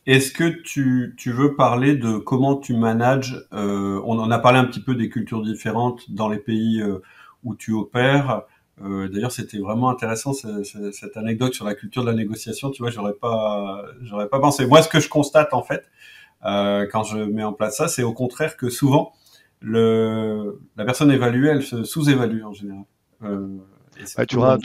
Speaker 1: Est-ce que tu veux parler de comment tu manages, on en a parlé un petit peu des cultures différentes dans les pays où tu opères. D'ailleurs, c'était vraiment intéressant cette anecdote sur la culture de la négociation. Tu vois, j'aurais pas pensé. Moi, ce que je constate en fait, quand je mets en place ça, c'est au contraire que souvent la personne évaluée, elle se sous-évalue en général. Euh, et c'est
Speaker 2: Ouais,
Speaker 1: toujours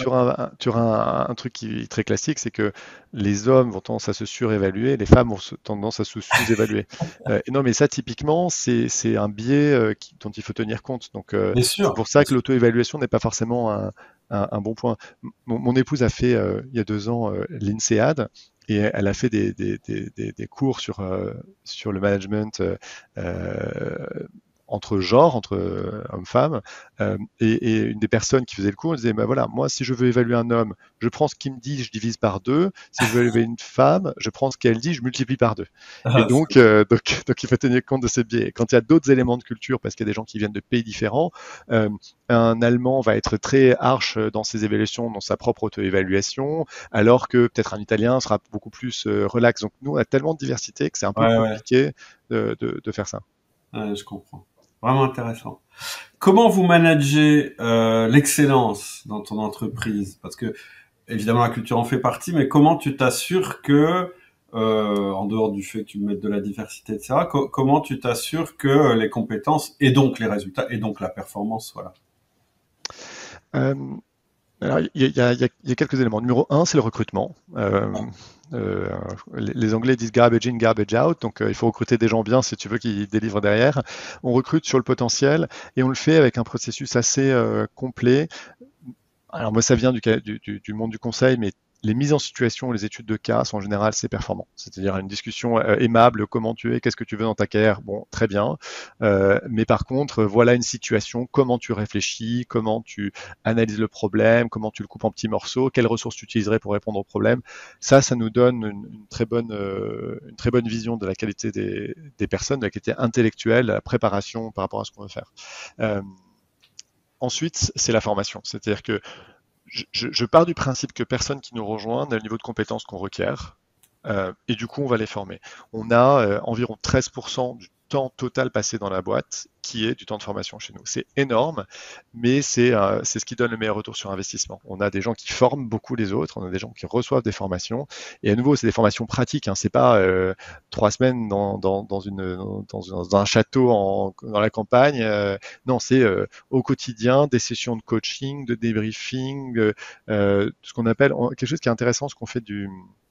Speaker 2: tu auras un truc qui est très classique, c'est que les hommes vont tendance à se surévaluer, les femmes ont tendance à se sous-évaluer. Et non, mais ça, typiquement, c'est un biais dont il faut tenir compte. Donc,
Speaker 1: bien
Speaker 2: c'est
Speaker 1: sûr,
Speaker 2: pour
Speaker 1: bien
Speaker 2: ça que
Speaker 1: sûr.
Speaker 2: l'auto-évaluation n'est pas forcément un bon point. Mon épouse a fait, il y a 2 ans, l'INSEAD, et elle a fait des cours sur le management entre genres, entre hommes-femmes. Et une des personnes qui faisait le cours disait, bah voilà, moi, si je veux évaluer un homme, je prends ce qu'il me dit, je divise par 2. Si je veux évaluer une femme, je prends ce qu'elle dit, je multiplie par 2. Et
Speaker 1: Ah,
Speaker 2: donc, il faut tenir compte de ces biais. Quand il y a d'autres éléments de culture, parce qu'il y a des gens qui viennent de pays différents, euh, un Allemand va être très harsh dans ses évaluations, dans sa propre auto-évaluation, alors que peut-être un Italien sera beaucoup plus relax. Donc, nous, on a tellement de diversité que c'est un peu
Speaker 1: ouais, ouais,
Speaker 2: compliqué de faire ça.
Speaker 1: ouais, je comprends. Vraiment intéressant. Comment vous managez l'excellence dans ton entreprise? Parce que évidemment la culture en fait partie, mais comment tu t'assures que, en dehors du fait que tu mettes de la diversité, etc., comment tu t'assures que les compétences et donc les résultats et donc la performance soient là?
Speaker 2: Euh, Alors, il y a quelques éléments. Numéro un, c'est le recrutement. Euh, les Anglais disent garbage in, garbage out. Donc, il faut recruter des gens bien si tu veux qu'ils délivrent derrière. On recrute sur le potentiel et on le fait avec un processus assez complet. Alors moi, ça vient du monde du conseil, mais les mises en situation, les études de cas sont en général c'est performant. C'est-à-dire une discussion aimable, comment tu es, qu'est-ce que tu veux dans ta carrière, bon, très bien. Mais par contre, voilà une situation, comment tu réfléchis, comment tu analyses le problème, comment tu le coupes en petits morceaux, quelles ressources tu utiliserais pour répondre au problème. Ça nous donne une très bonne vision de la qualité des personnes, de la qualité intellectuelle, la préparation par rapport à ce qu'on veut faire. Euh, Ensuite, c'est la formation. C'est-à-dire que je pars du principe que personne qui nous rejoint n'a le niveau de compétence qu'on requiert, et du coup, on va les former. On a environ 13% du temps total passé dans la boîte qui est du temps de formation chez nous. C'est énorme, mais c'est ce qui donne le meilleur retour sur investissement. On a des gens qui forment beaucoup les autres, on a des gens qui reçoivent des formations, et à nouveau, c'est des formations pratiques. Hein. C'est pas 3 semaines dans un château dans la campagne. Non, c'est au quotidien des sessions de coaching, de débriefing, ce qu'on appelle quelque chose qui est intéressant, ce qu'on fait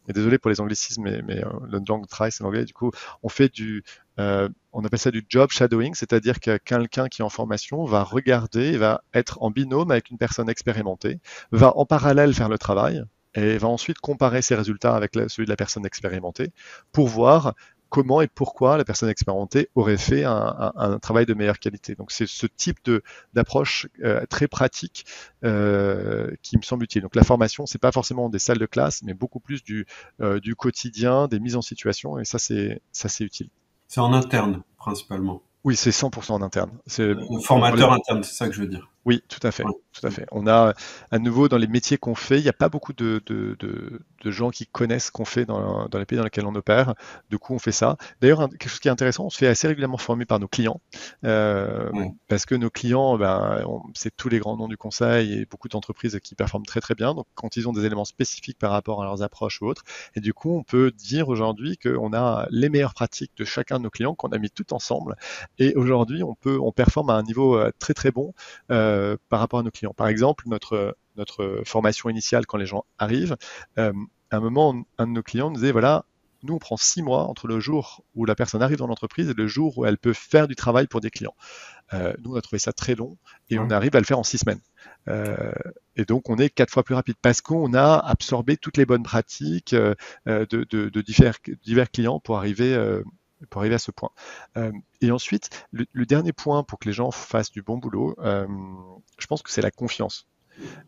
Speaker 2: et désolé pour les anglicismes, mais le langue try, c'est l'anglais. Du coup, on appelle ça du job shadowing, c'est-à-dire que quelqu'un qui est en formation va regarder, va être en binôme avec une personne expérimentée, va en parallèle faire le travail et va ensuite comparer ses résultats avec celui de la personne expérimentée pour voir comment et pourquoi la personne expérimentée aurait fait un travail de meilleure qualité. Donc c'est ce type d'approche très pratique qui me semble utile. Donc la formation, c'est pas forcément des salles de classe, mais beaucoup plus du quotidien, des mises en situation, et ça c'est utile.
Speaker 1: C'est en interne, principalement.
Speaker 2: Oui, c'est 100% en interne.
Speaker 1: Le formateur interne, c'est ça que je veux dire.
Speaker 2: Oui, tout à fait.
Speaker 1: Ouais.
Speaker 2: Tout à fait. On a, à nouveau, dans les métiers qu'on fait, il n'y a pas beaucoup de gens qui connaissent ce qu'on fait dans les pays dans lesquels on opère. Du coup, on fait ça. D'ailleurs, quelque chose qui est intéressant, on se fait assez régulièrement former par nos clients,
Speaker 1: Ouais.
Speaker 2: parce que nos clients, c'est tous les grands noms du conseil et beaucoup d'entreprises qui performent très très bien. Donc, quand ils ont des éléments spécifiques par rapport à leurs approches ou autres, et du coup, on peut dire aujourd'hui qu'on a les meilleures pratiques de chacun de nos clients qu'on a mis tout ensemble. Et aujourd'hui, on performe à un niveau très très bon par rapport à nos clients. Par exemple, notre formation initiale quand les gens arrivent, à un moment, un de nos clients nous disait, voilà, nous, on prend 6 mois entre le jour où la personne arrive dans l'entreprise et le jour où elle peut faire du travail pour des clients. Nous, on a trouvé ça très long et on arrive à le faire en 6 semaines. Et donc, on est 4 fois plus rapide parce qu'on a absorbé toutes les bonnes pratiques de divers clients pour arriver à ce point. Et ensuite, le dernier point pour que les gens fassent du bon boulot, je pense que c'est la confiance.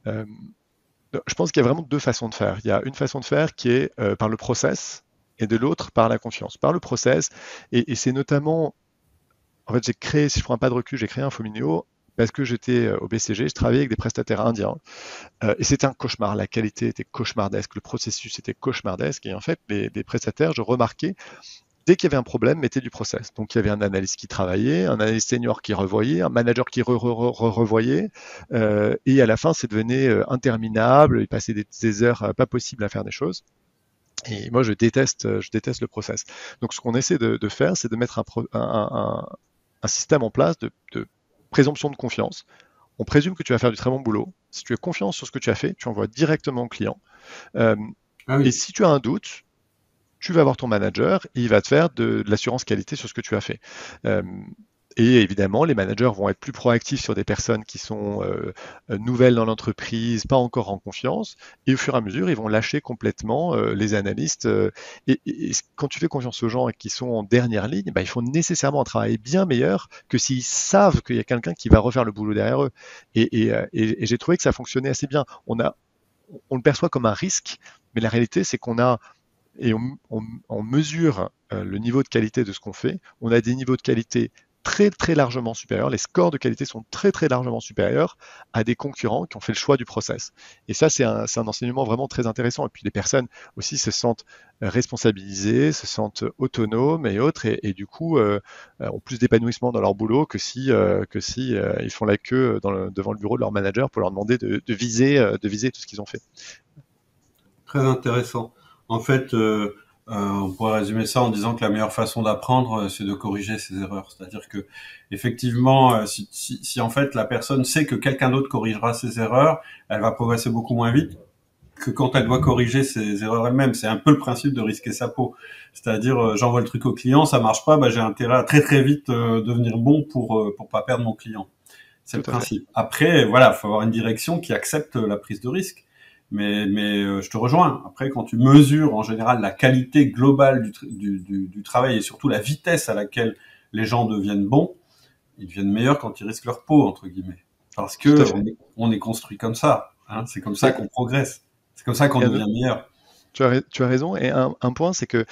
Speaker 2: Euh, je pense qu'il y a vraiment deux façons de faire. Il y a une façon de faire qui est par le process et de l'autre par la confiance. Par le process, et c'est notamment, en fait, si je prends un pas de recul, j'ai créé Infomineo parce que j'étais au BCG, je travaillais avec des prestataires indiens et c'était un cauchemar. La qualité était cauchemardesque, le processus était cauchemardesque et en fait, les prestataires, je remarquais dès qu'il y avait un problème, mettez du process. Donc il y avait un analyste qui travaillait, un analyste senior qui revoyait, un manager qui revoyait, et à la fin, c'est devenu interminable. Il passait des heures pas possibles à faire des choses. Et moi, je déteste le process. Donc ce qu'on essaie de faire, c'est de mettre un système en place de présomption de confiance. On présume que tu vas faire du très bon boulot. Si tu as confiance sur ce que tu as fait, tu envoies directement au client.
Speaker 1: Ah
Speaker 2: Et
Speaker 1: oui.
Speaker 2: si tu as un doute, tu vas voir ton manager et il va te faire de l'assurance qualité sur ce que tu as fait. Euh, et évidemment, les managers vont être plus proactifs sur des personnes qui sont nouvelles dans l'entreprise, pas encore en confiance, et au fur et à mesure, ils vont lâcher complètement les analystes. Et quand tu fais confiance aux gens qui sont en dernière ligne, bah, ils font nécessairement un travail bien meilleur que s'ils savent qu'il y a quelqu'un qui va refaire le boulot derrière eux. Et j'ai trouvé que ça fonctionnait assez bien. On le perçoit comme un risque, mais la réalité, c'est qu'on a et on mesure le niveau de qualité de ce qu'on fait. On a des niveaux de qualité très très largement supérieurs. Les scores de qualité sont très très largement supérieurs à des concurrents qui ont fait le choix du process. Et ça, c'est un enseignement vraiment très intéressant. Et puis les personnes aussi se sentent responsabilisées, se sentent autonomes et autres, et du coup ont plus d'épanouissement dans leur boulot que si ils font la queue devant le bureau de leur manager pour leur demander de viser tout ce qu'ils ont fait.
Speaker 1: Très intéressant. En fait, on pourrait résumer ça en disant que la meilleure façon d'apprendre, c'est de corriger ses erreurs. C'est-à-dire que, effectivement, si en fait la personne sait que quelqu'un d'autre corrigera ses erreurs, elle va progresser beaucoup moins vite que quand elle doit corriger ses erreurs elle-même. C'est un peu le principe de risquer sa peau. C'est-à-dire, j'envoie le truc au client, ça marche pas, bah, j'ai intérêt à très très vite devenir bon pour pas perdre mon client. C'est le
Speaker 2: Tout à fait.
Speaker 1: principe. Après, voilà, faut avoir une direction qui accepte la prise de risque. Mais je te rejoins. Après, quand tu mesures en général la qualité globale du travail et surtout la vitesse à laquelle les gens deviennent bons, ils deviennent meilleurs quand ils risquent leur peau, entre guillemets. Parce
Speaker 2: Tout à
Speaker 1: que
Speaker 2: fait.
Speaker 1: on est construit comme ça. Hein. C'est comme ça
Speaker 2: Et,
Speaker 1: qu'on progresse. C'est comme ça qu'on
Speaker 2: et
Speaker 1: devient meilleur.
Speaker 2: tu as raison. Et un point, c'est que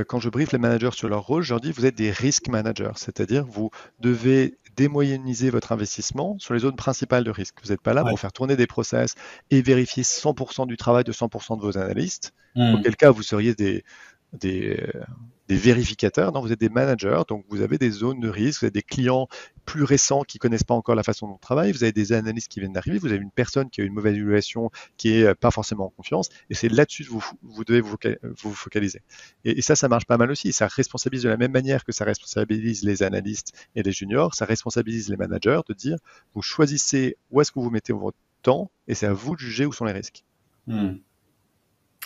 Speaker 2: quand je briefe les managers sur leur rôle, je leur dis, vous êtes des risk managers, c'est-à-dire vous devez démoyenniser votre investissement sur les zones principales de risque. Vous n'êtes pas là
Speaker 1: Ouais.
Speaker 2: pour faire tourner des process et vérifier 100% du travail de 100% de vos analystes,
Speaker 1: Mmh.
Speaker 2: auquel cas vous seriez des, des vérificateurs. Non, vous êtes des managers, donc vous avez des zones de risque, vous avez des clients plus récents qui ne connaissent pas encore la façon dont on travaille, vous avez des analystes qui viennent d'arriver, vous avez une personne qui a une mauvaise évaluation, qui est pas forcément en confiance, et c'est là-dessus que vous devez vous focaliser. Et ça marche pas mal aussi. Ça responsabilise de la même manière que ça responsabilise les analystes et les juniors, ça responsabilise les managers de dire, vous choisissez où est-ce que vous mettez votre temps, et c'est à vous de juger où sont les risques.
Speaker 1: Mmh.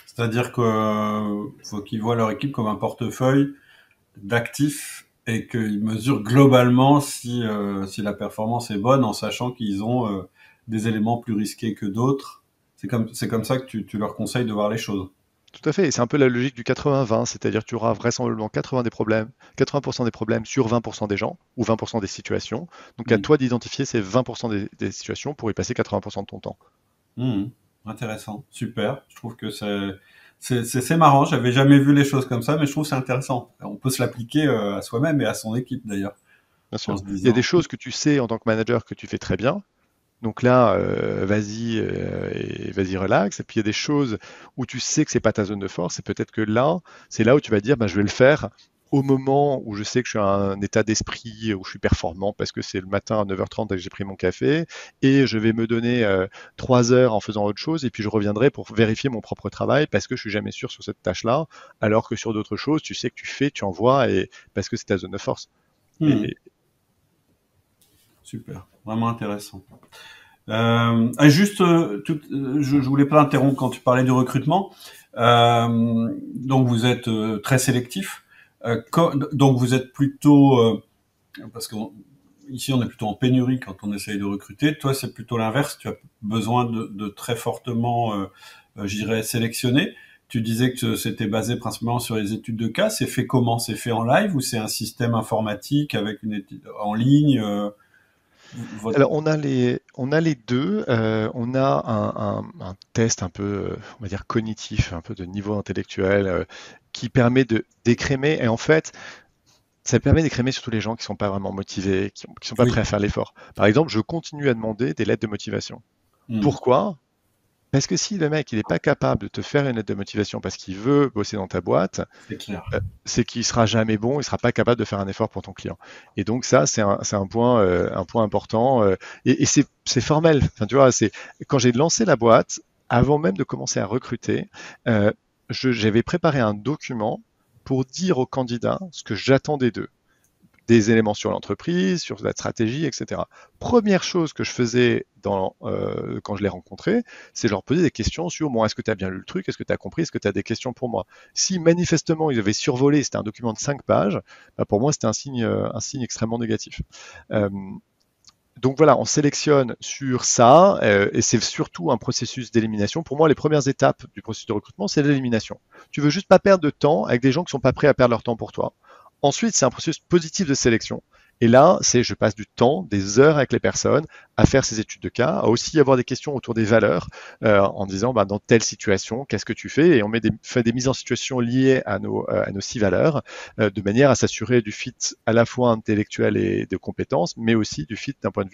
Speaker 1: C'est-à-dire que faut qu'ils voient leur équipe comme un portefeuille d'actifs et qu'ils mesurent globalement si la performance est bonne en sachant qu'ils ont des éléments plus risqués que d'autres. C'est comme ça que tu leur conseilles de voir les choses.
Speaker 2: Tout à fait, et c'est un peu la logique du 80-20, c'est-à-dire que tu auras vraisemblablement 80% des problèmes sur 20% des gens ou 20% des situations. Donc à
Speaker 1: Mmh.
Speaker 2: toi d'identifier ces 20% des situations pour y passer 80% de ton temps.
Speaker 1: Mmh. Intéressant, super. Je trouve que c'est marrant. J'avais jamais vu les choses comme ça, mais je trouve que c'est intéressant. On peut se l'appliquer à soi-même et à son équipe d'ailleurs,
Speaker 2: Bien
Speaker 1: en
Speaker 2: sûr.
Speaker 1: se
Speaker 2: Il y a des
Speaker 1: disant.
Speaker 2: choses que tu sais en tant que manager que tu fais très bien, Donc là, vas-y relax. Et puis il y a des choses où tu sais que c'est pas ta zone de force, et peut-être que là, c'est là où tu vas dire, bah, je vais le faire au moment où je sais que je suis à un état d'esprit où je suis performant parce que c'est le matin à 9h30 et que j'ai pris mon café, et je vais me donner 3 heures en faisant autre chose, et puis je reviendrai pour vérifier mon propre travail parce que je suis jamais sûr sur cette tâche-là, alors que sur d'autres choses, tu sais que tu fais, tu envoies, et parce que c'est ta zone de force. Et,
Speaker 1: Super, vraiment intéressant. Juste, je voulais pas interrompre quand tu parlais du recrutement. Donc vous êtes très sélectif. Donc vous êtes plutôt, parce que ici on est plutôt en pénurie quand on essaye de recruter. Toi c'est plutôt l'inverse. Tu as besoin de très fortement, je dirais, sélectionner. Tu disais que c'était basé principalement sur les études de cas. C'est fait comment? C'est fait en live ou c'est un système informatique avec une étude en ligne? Votre...
Speaker 2: alors on a les deux. On a un test un peu, on va dire cognitif, un peu de niveau intellectuel, qui permet de d'écrémer. Et en fait, ça permet d'écrémer surtout les gens qui sont pas vraiment motivés, qui sont pas prêts
Speaker 1: Oui.
Speaker 2: à faire l'effort. Par exemple, je continue à demander des lettres de motivation.
Speaker 1: Hmm.
Speaker 2: Pourquoi? Parce que si le mec il n'est pas capable de te faire une lettre de motivation parce qu'il veut bosser dans ta boîte,
Speaker 1: C'est clair.
Speaker 2: c'est qu'il sera jamais bon, il sera pas capable de faire un effort pour ton client. Et donc ça, c'est un point important. Et c'est formel. Enfin, tu vois, c'est quand j'ai lancé la boîte, avant même de commencer à recruter, euh, j'avais préparé un document pour dire aux candidats ce que j'attendais d'eux, des éléments sur l'entreprise, sur la stratégie, etc. Première chose que je faisais quand je les rencontrais, c'est leur poser des questions sur bon, est-ce que tu as bien lu le truc, est-ce que tu as compris, est-ce que tu as des questions pour moi. Si manifestement ils avaient survolé, c'était un document de 5 pages, bah, pour moi c'était un signe extrêmement négatif. Euh, donc voilà, on sélectionne sur ça, et c'est surtout un processus d'élimination. Pour moi, les premières étapes du processus de recrutement, c'est l'élimination. Tu veux juste pas perdre de temps avec des gens qui sont pas prêts à perdre leur temps pour toi. Ensuite, c'est un processus positif de sélection. Et là, c'est je passe du temps, des heures avec les personnes, à faire ces études de cas, à aussi avoir des questions autour des valeurs, en disant bah, dans telle situation, qu'est-ce que tu fais? Et on fait des mises en situation liées à nos 6 valeurs, de manière à s'assurer du fit à la fois intellectuel et de compétences, mais aussi du fit d'un point de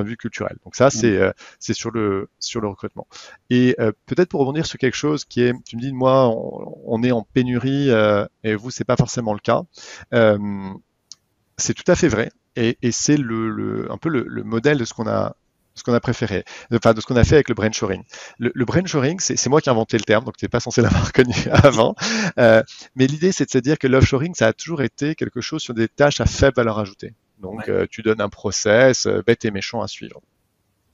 Speaker 2: vue culturel. Donc ça,
Speaker 1: Hmm.
Speaker 2: c'est sur le recrutement. Et peut-être pour rebondir sur quelque chose qui est, tu me dis, moi, on est en pénurie, et vous, c'est pas forcément le cas. Euh, c'est tout à fait vrai, et c'est un peu le modèle de ce qu'on a préféré, enfin de ce qu'on a fait avec le brainshoring. Le brainshoring, c'est moi qui ai inventé le terme, donc tu n'es pas censé l'avoir connu avant. Mais l'idée, c'est de se dire que l'offshoring, ça a toujours été quelque chose sur des tâches à faible valeur ajoutée. Donc,
Speaker 1: Ouais.
Speaker 2: tu donnes un process bête et méchant à suivre.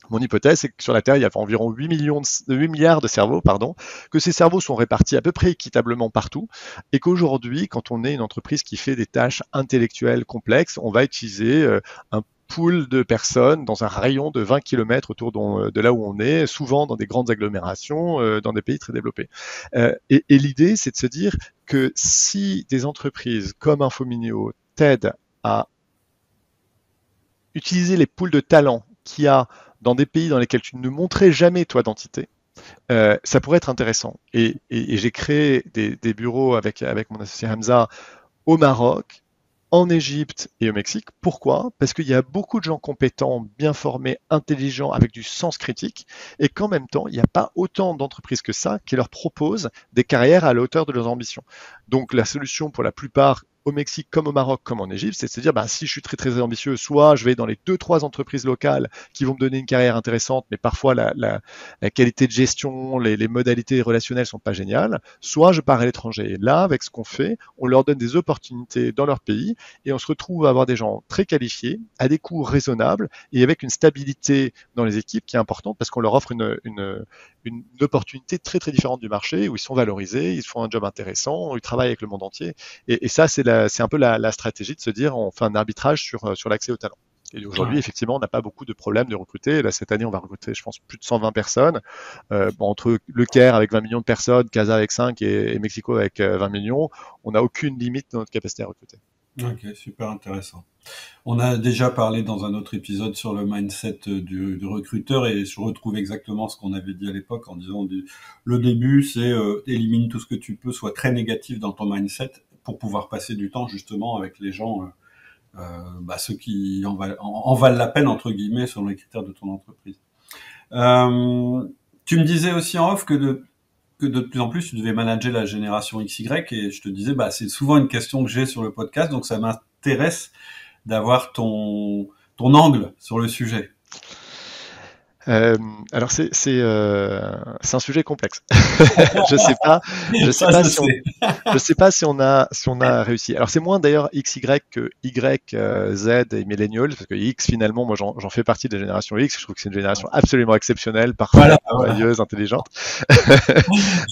Speaker 2: Mon hypothèse, c'est que sur la Terre, il y a environ 8 milliards de cerveaux, pardon, que ces cerveaux sont répartis à peu près équitablement partout, et qu'aujourd'hui, quand on est une entreprise qui fait des tâches intellectuelles complexes, on va utiliser un pool de personnes dans un rayon de 20 km autour de là où on est, souvent dans des grandes agglomérations, dans des pays très développés. Et l'idée, c'est de se dire que si des entreprises comme Infomineo t'aident à utiliser les pools de talents qu'il y a dans des pays dans lesquels tu ne montrais jamais toi d'entité, ça pourrait être intéressant. Et j'ai créé des bureaux avec mon associé Hamza au Maroc, en Égypte et au Mexique. Pourquoi? Parce qu'il y a beaucoup de gens compétents, bien formés, intelligents, avec du sens critique, et qu'en même temps, il n'y a pas autant d'entreprises que ça qui leur proposent des carrières à la hauteur de leurs ambitions. Donc la solution pour la plupart au Mexique comme au Maroc comme en Égypte, c'est de se dire bah, si je suis très très ambitieux, soit je vais dans les 2-3 entreprises locales qui vont me donner une carrière intéressante, mais parfois la qualité de gestion, les modalités relationnelles sont pas géniales, soit je pars à l'étranger. Et là, avec ce qu'on fait, on leur donne des opportunités dans leur pays, et on se retrouve à avoir des gens très qualifiés, à des coûts raisonnables, et avec une stabilité dans les équipes qui est importante parce qu'on leur offre une opportunité très très différente du marché, où ils sont valorisés, ils font un job intéressant, ils travaillent avec le monde entier. Et ça, c'est un peu la stratégie de se dire on fait un arbitrage sur l'accès au talent. Et aujourd'hui,
Speaker 1: Ouais.
Speaker 2: effectivement, on n'a pas beaucoup de problèmes de recruter. Là, cette année, on va recruter, je pense, plus de 120 personnes. Bon, entre le Caire avec 20 millions de personnes, Casa avec 5 et Mexico avec 20 millions, on n'a aucune limite dans notre capacité à recruter.
Speaker 1: Ok, super intéressant. On a déjà parlé dans un autre épisode sur le mindset du recruteur et je retrouve exactement ce qu'on avait dit à l'époque en disant le début c'est élimine tout ce que tu peux, sois très négatif dans ton mindset pour pouvoir passer du temps justement avec les gens ceux qui en valent la peine, entre guillemets, selon les critères de ton entreprise. Tu me disais aussi en off que de plus en plus tu devais manager la génération XY, et je te disais, c'est souvent une question que j'ai sur le podcast, donc ça m'intéresse d'avoir ton angle sur le sujet.
Speaker 2: Euh, alors c'est un sujet complexe. Je sais pas, je sais
Speaker 1: Ça,
Speaker 2: pas
Speaker 1: je
Speaker 2: si on,
Speaker 1: sais.
Speaker 2: je sais pas si on a réussi. Alors c'est moins d'ailleurs XY que Y, Z et millennials, parce que X finalement, moi j'en fais partie de la génération X. Je trouve que c'est une génération absolument exceptionnelle,
Speaker 1: Voilà,
Speaker 2: parfaite,
Speaker 1: voilà.
Speaker 2: merveilleuse, intelligente.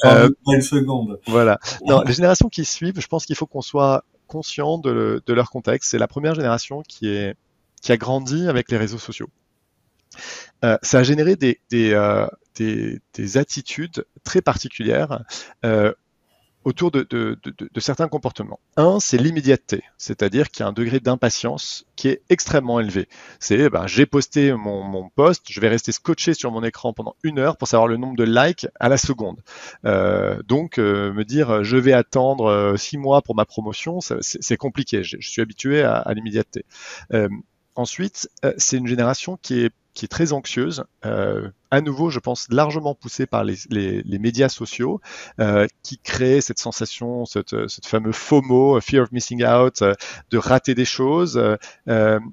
Speaker 1: J'en
Speaker 2: Euh,
Speaker 1: doute pas une seconde.
Speaker 2: voilà. Non, les générations qui suivent, je pense qu'il faut qu'on soit conscient de leur contexte. C'est la première génération qui a grandi avec les réseaux sociaux. Ça a généré des attitudes très particulières euh, autour de certains comportements. Un, c'est l'immédiateté, c'est-à-dire qu'il y a un degré d'impatience qui est extrêmement élevé. C'est, j'ai posté mon post, je vais rester scotché sur mon écran pendant 1 heure pour savoir le nombre de likes à la seconde. Donc, me dire, je vais attendre 6 mois pour ma promotion, c'est compliqué. Je suis habitué à l'immédiateté. Euh, Ensuite, c'est une génération qui est très anxieuse, à nouveau, je pense, largement poussée par les médias sociaux, qui créent cette sensation, cette fameux FOMO, Fear of Missing Out, de rater des choses,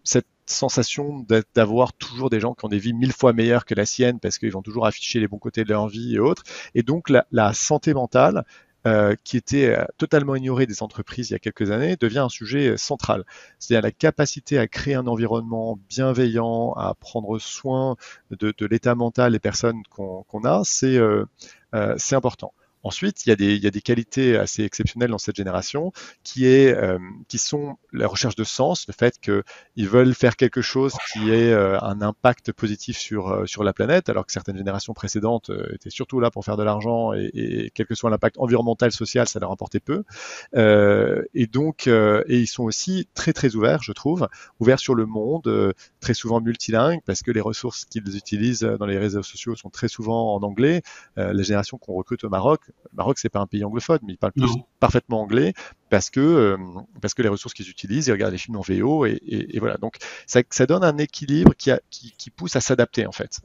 Speaker 2: cette sensation d'avoir toujours des gens qui ont des vies 1000 fois meilleures que la sienne parce qu'ils vont toujours afficher les bons côtés de leur vie et autres. Et donc, la santé mentale, qui était totalement ignoré des entreprises il y a quelques années, devient un sujet central. C'est-à-dire la capacité à créer un environnement bienveillant, à prendre soin de l'état mental des personnes qu'on a, c'est important. Ensuite, il y a des qualités assez exceptionnelles dans cette génération qui sont la recherche de sens, le fait qu'ils veulent faire quelque chose qui ait un impact positif sur la planète, alors que certaines générations précédentes étaient surtout là pour faire de l'argent et quel que soit l'impact environnemental, social, ça leur importait peu. Et ils sont aussi très très ouverts, je trouve, ouverts sur le monde, très souvent multilingues, parce que les ressources qu'ils utilisent dans les réseaux sociaux sont très souvent en anglais. La génération qu'on recrute au Maroc, le Maroc c'est pas un pays anglophone, mais ils parlent tous
Speaker 1: Non.
Speaker 2: parfaitement anglais parce que les ressources qu'ils utilisent, ils regardent les films en VO et voilà. Donc ça donne un équilibre qui pousse à s'adapter en fait.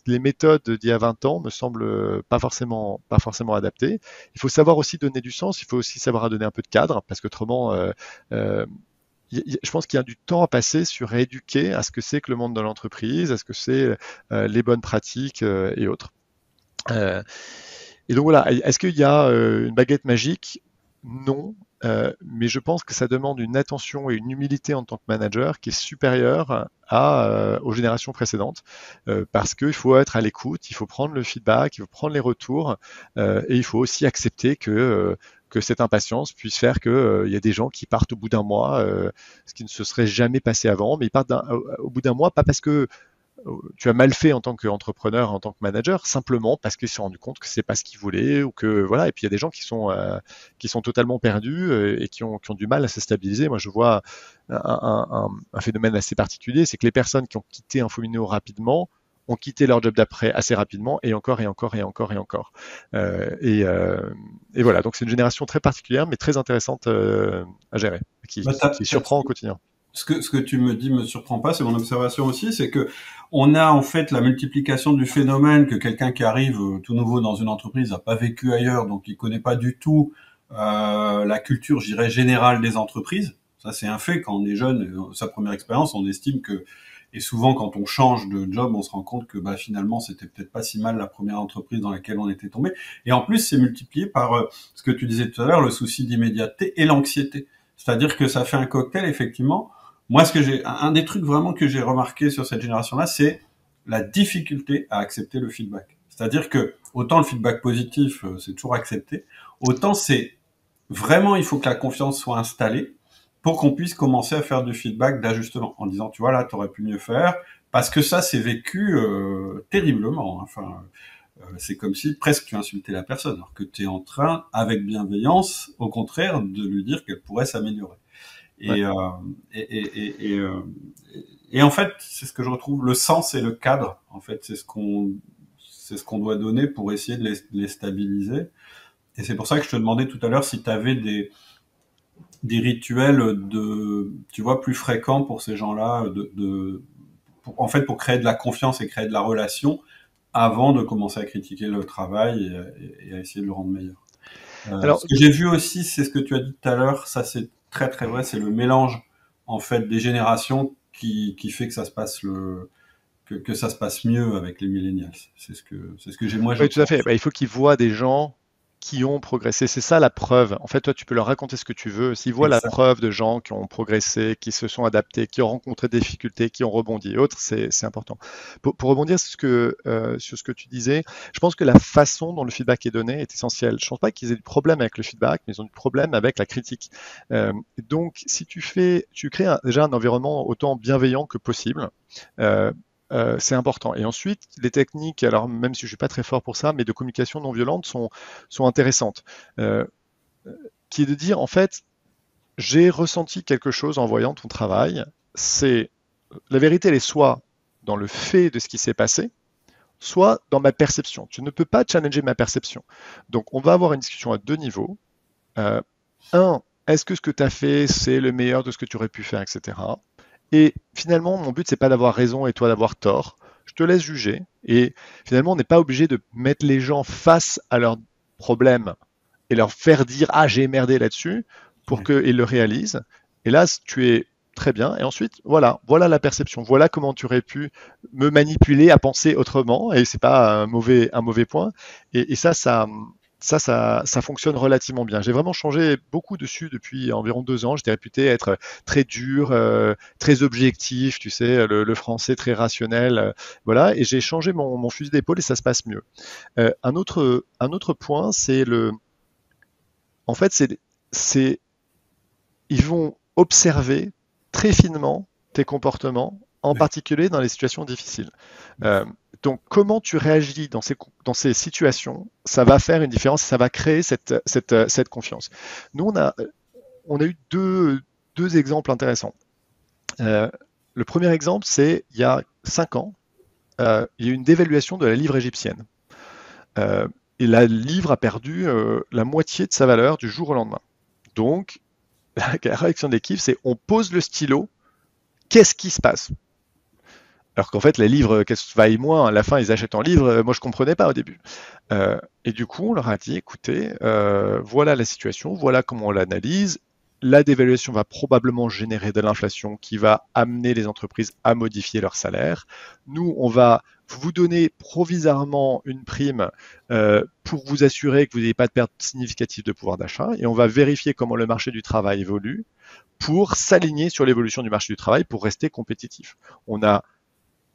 Speaker 2: Les méthodes d'il y a 20 ans me semblent pas forcément adaptées. Il faut savoir aussi donner du sens, il faut aussi savoir donner un peu de cadre, parce qu'autrement, je pense qu'il y a du temps à passer sur rééduquer à ce que c'est que le monde de l'entreprise, à ce que c'est les bonnes pratiques et autres. Et donc voilà, est-ce qu'il y a une baguette magique? Non, mais je pense que ça demande une attention et une humilité en tant que manager qui est supérieure aux générations précédentes, parce qu'il faut être à l'écoute, il faut prendre le feedback, il faut prendre les retours, et il faut aussi accepter que cette impatience puisse faire qu'il y a des gens qui partent au bout d'un mois, ce qui ne se serait jamais passé avant, mais ils partent au bout d'un mois, pas parce que tu as mal fait en tant qu'entrepreneur, en tant que manager, simplement parce qu'ils se sont rendus compte que c'est pas ce qu'ils voulaient ou que voilà. Et puis il y a des gens qui sont totalement perdus et qui ont du mal à se stabiliser. Moi, je vois un phénomène assez particulier, c'est que les personnes qui ont quitté Infomino rapidement ont quitté leur job d'après assez rapidement et encore et encore et encore et encore. Et voilà, donc c'est une génération très particulière mais très intéressante à gérer, qui surprend au quotidien.
Speaker 1: Ce que tu me dis me surprend pas, c'est mon observation aussi, c'est que on a en fait la multiplication du phénomène que quelqu'un qui arrive tout nouveau dans une entreprise n'a pas vécu ailleurs, donc il connaît pas du tout la culture, je dirais, générale des entreprises. Ça, c'est un fait. Quand on est jeune, sa première expérience, on estime que, et souvent quand on change de job, on se rend compte que finalement c'était peut-être pas si mal la première entreprise dans laquelle on était tombé. Et en plus, c'est multiplié par ce que tu disais tout à l'heure, le souci d'immédiateté et l'anxiété. C'est-à-dire que ça fait un cocktail, effectivement. Moi, un des trucs vraiment que j'ai remarqué sur cette génération-là, c'est la difficulté à accepter le feedback. C'est-à-dire que autant le feedback positif, c'est toujours accepté, autant c'est vraiment, il faut que la confiance soit installée pour qu'on puisse commencer à faire du feedback d'ajustement en disant, tu vois, là, t'aurais pu mieux faire, parce que ça, c'est vécu terriblement. Enfin, c'est comme si presque tu insultais la personne, alors que tu es en train, avec bienveillance, au contraire, de lui dire qu'elle pourrait s'améliorer.
Speaker 2: Ouais.
Speaker 1: Et, et en fait, c'est ce que je retrouve, le sens et le cadre. En fait, c'est ce qu'on doit donner pour essayer de les stabiliser. Et c'est pour ça que je te demandais tout à l'heure si tu avais des rituels tu vois, plus fréquents pour ces gens-là, en fait, pour créer de la confiance et créer de la relation avant de commencer à critiquer le travail et à essayer de le rendre meilleur.
Speaker 2: Alors,
Speaker 1: Ce que j'ai vu aussi, c'est ce que tu as dit tout à l'heure, ça c'est très très vrai, c'est le mélange en fait des générations qui fait que ça se passe que ça se passe mieux avec les millennials. C'est ce que je
Speaker 2: oui, tout à fait.
Speaker 1: pense.
Speaker 2: Bah, il faut qu'ils voient des gens qui ont progressé. C'est ça la preuve. En fait, toi, tu peux leur raconter ce que tu veux. S'ils voient la
Speaker 1: Exact.
Speaker 2: preuve de gens qui ont progressé, qui se sont adaptés, qui ont rencontré des difficultés, qui ont rebondi et autres, c'est important. Pour rebondir sur ce que tu disais, je pense que la façon dont le feedback est donné est essentielle. Je ne pense pas qu'ils aient du problème avec le feedback, mais ils ont du problème avec la critique. Donc, si tu crées déjà un environnement autant bienveillant que possible. Euh, c'est important. Et ensuite, les techniques, alors même si je ne suis pas très fort pour ça, mais de communication non violente sont intéressantes. Euh, qui est de dire, en fait, j'ai ressenti quelque chose en voyant ton travail. C'est la vérité, elle est soit dans le fait de ce qui s'est passé, soit dans ma perception. Tu ne peux pas challenger ma perception. Donc, on va avoir une discussion à deux niveaux. Euh, un, est-ce que ce que tu as fait, c'est le meilleur de ce que tu aurais pu faire, etc. Et finalement, mon but, c'est pas d'avoir raison et toi d'avoir tort. Je te laisse juger. Et finalement, on n'est pas obligé de mettre les gens face à leurs problèmes et leur faire dire ah j'ai merdé là-dessus pour
Speaker 1: Ouais.
Speaker 2: qu'ils le réalisent. Et là, tu es très bien. Et ensuite, voilà la perception. Voilà comment tu aurais pu me manipuler à penser autrement. Et c'est pas un mauvais point. Et ça fonctionne relativement bien. J'ai vraiment changé beaucoup dessus depuis environ 2 ans. J'étais réputé être très dur, très objectif, tu sais, le français très rationnel, voilà. Et j'ai changé mon fusil d'épaule et ça se passe mieux. Un autre point, en fait, c'est, ils vont observer très finement tes comportements, en
Speaker 1: Ouais.
Speaker 2: particulier dans les situations difficiles. Euh, donc, comment tu réagis dans ces situations, ça va faire une différence, ça va créer cette confiance. Nous, on a eu deux exemples intéressants. Euh, le premier exemple, c'est il y a 5 ans, il y a eu une dévaluation de la livre égyptienne. Et la livre a perdu la moitié de sa valeur du jour au lendemain. Donc, la réaction de l'équipe, c'est on pose le stylo, qu'est-ce qui se passe? Alors qu'en fait, les livres, qu'est-ce que vaillent moins? À la fin, ils achètent en livre. Moi, je comprenais pas au début. Et du coup, on leur a dit, écoutez, voilà la situation, voilà comment on l'analyse. La dévaluation va probablement générer de l'inflation qui va amener les entreprises à modifier leurs salaires. Nous, on va vous donner provisoirement une prime pour vous assurer que vous n'ayez pas de perte significative de pouvoir d'achat. Et on va vérifier comment le marché du travail évolue pour s'aligner sur l'évolution du marché du travail pour rester compétitif. On a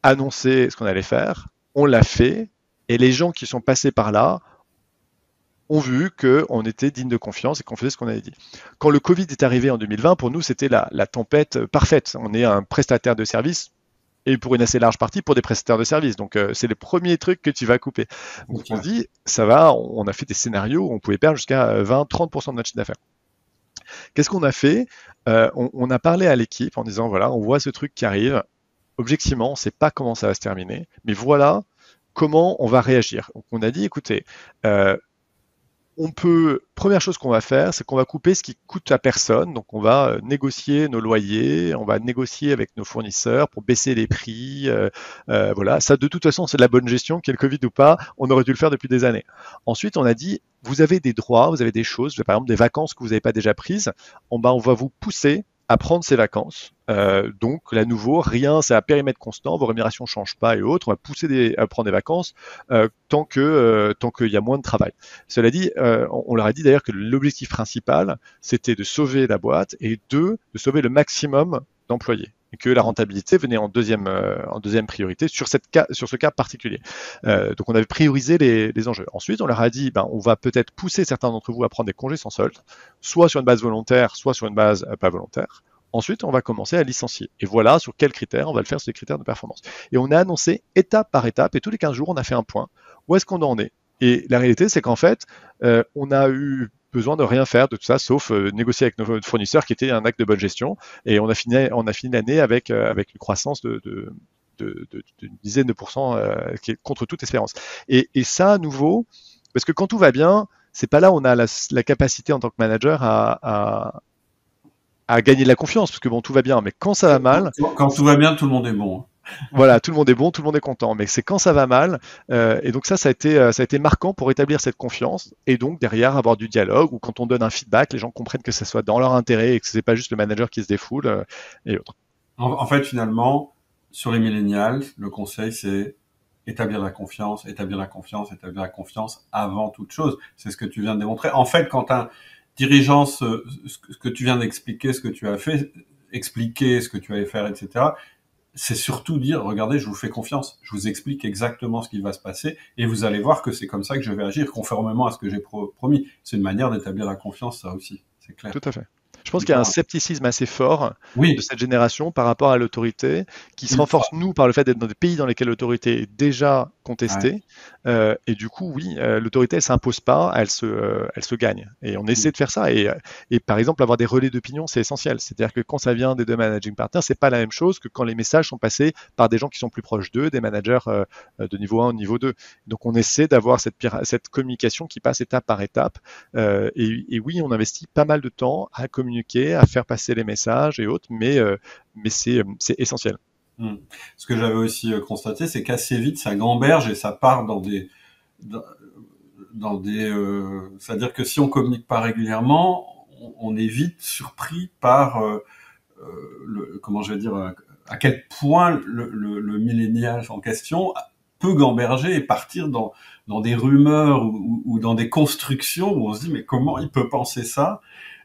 Speaker 2: annoncé ce qu'on allait faire, on l'a fait, et les gens qui sont passés par là ont vu qu'on était digne de confiance et qu'on faisait ce qu'on avait dit. Quand le Covid est arrivé en 2020, pour nous, c'était la tempête parfaite. On est un prestataire de service et pour une assez large partie pour des prestataires de services. Donc, c'est le premier truc que tu vas couper. Donc, on se dit, ça va, on a fait des scénarios où on pouvait perdre jusqu'à 20-30% de notre chiffre d'affaires. Qu'est-ce qu'on a fait? On a parlé à l'équipe en disant, voilà, on voit ce truc qui arrive. Objectivement, on ne sait pas comment ça va se terminer, mais voilà comment on va réagir. Donc, on a dit, écoutez, première chose qu'on va faire, c'est qu'on va couper ce qui coûte à personne. Donc, on va négocier nos loyers, on va négocier avec nos fournisseurs pour baisser les prix. Voilà, ça, de toute façon, c'est de la bonne gestion, qu'il y ait le Covid ou pas. On aurait dû le faire depuis des années. Ensuite, on a dit, vous avez des droits, vous avez des choses, par exemple des vacances que vous n'avez pas déjà prises. On va vous pousser à prendre ces vacances. Donc, là, nouveau, rien, c'est à périmètre constant, vos rémunérations ne changent pas et autres. On va pousser à prendre des vacances tant qu'il y a moins de travail. Cela dit, on leur a dit d'ailleurs que l'objectif principal, c'était de sauver la boîte et de sauver le maximum d'employés et que la rentabilité venait en deuxième priorité sur ce cas particulier. Donc, on avait priorisé les enjeux. Ensuite, on leur a dit, on va peut-être pousser certains d'entre vous à prendre des congés sans solde, soit sur une base volontaire, soit sur une base pas volontaire. Ensuite, on va commencer à licencier. Et voilà sur quels critères, on va le faire sur les critères de performance. Et on a annoncé étape par étape, et tous les 15 jours, on a fait un point. Où est-ce qu'on en est? Et la réalité, c'est qu'en fait, on a eu besoin de rien faire de tout ça, sauf négocier avec nos fournisseurs, qui était un acte de bonne gestion. Et on a fini l'année avec une croissance d'une dizaine de pourcents qui est contre toute espérance. Et ça, à nouveau, parce que quand tout va bien, c'est pas là où on a la capacité en tant que manager à gagner de la confiance, parce que bon, tout va bien, mais quand ça va mal,
Speaker 1: Quand tout va bien, tout le monde est bon.
Speaker 2: voilà, tout le monde est bon, tout le monde est content, mais c'est quand ça va mal, et donc ça a été marquant pour établir cette confiance, et donc derrière avoir du dialogue, ou quand on donne un feedback, les gens comprennent que ça soit dans leur intérêt, et que c'est pas juste le manager qui se défoule, et autres.
Speaker 1: En fait, finalement, sur les millennials, le conseil, c'est établir la confiance, établir la confiance, établir la confiance avant toute chose. C'est ce que tu viens de démontrer. En fait, quand un dirigeant, ce que tu viens d'expliquer, ce que tu as fait, expliquer ce que tu allais faire, etc., c'est surtout dire, regardez, je vous fais confiance, je vous explique exactement ce qui va se passer, et vous allez voir que c'est comme ça que je vais agir, conformément à ce que j'ai promis. C'est une manière d'établir la confiance, ça aussi, c'est clair.
Speaker 2: Tout à fait. Je pense qu'il y a un scepticisme assez fort de
Speaker 1: Oui,
Speaker 2: cette génération par rapport à l'autorité, qui se renforce, nous, par le fait d'être dans des pays dans lesquels l'autorité est déjà contestée. Et du coup, oui, l'autorité, elle s'impose pas, elle se gagne. Et on essaie de faire ça. Et par exemple, avoir des relais d'opinion, c'est essentiel. C'est-à-dire que quand ça vient des deux managing partners, c'est pas la même chose que quand les messages sont passés par des gens qui sont plus proches d'eux, des managers de niveau 1 au niveau 2. Donc, on essaie d'avoir cette communication qui passe étape par étape. Et oui, on investit pas mal de temps à communiquer, à faire passer les messages et autres, mais c'est essentiel.
Speaker 1: Ce que j'avais aussi constaté, c'est qu'assez vite, ça gamberge et ça part dans des, c'est-à-dire que si on communique pas régulièrement, on est vite surpris par comment je vais dire, à quel point le millénial en question peut gamberger et partir dans des rumeurs ou dans des constructions où on se dit mais comment il peut penser ça.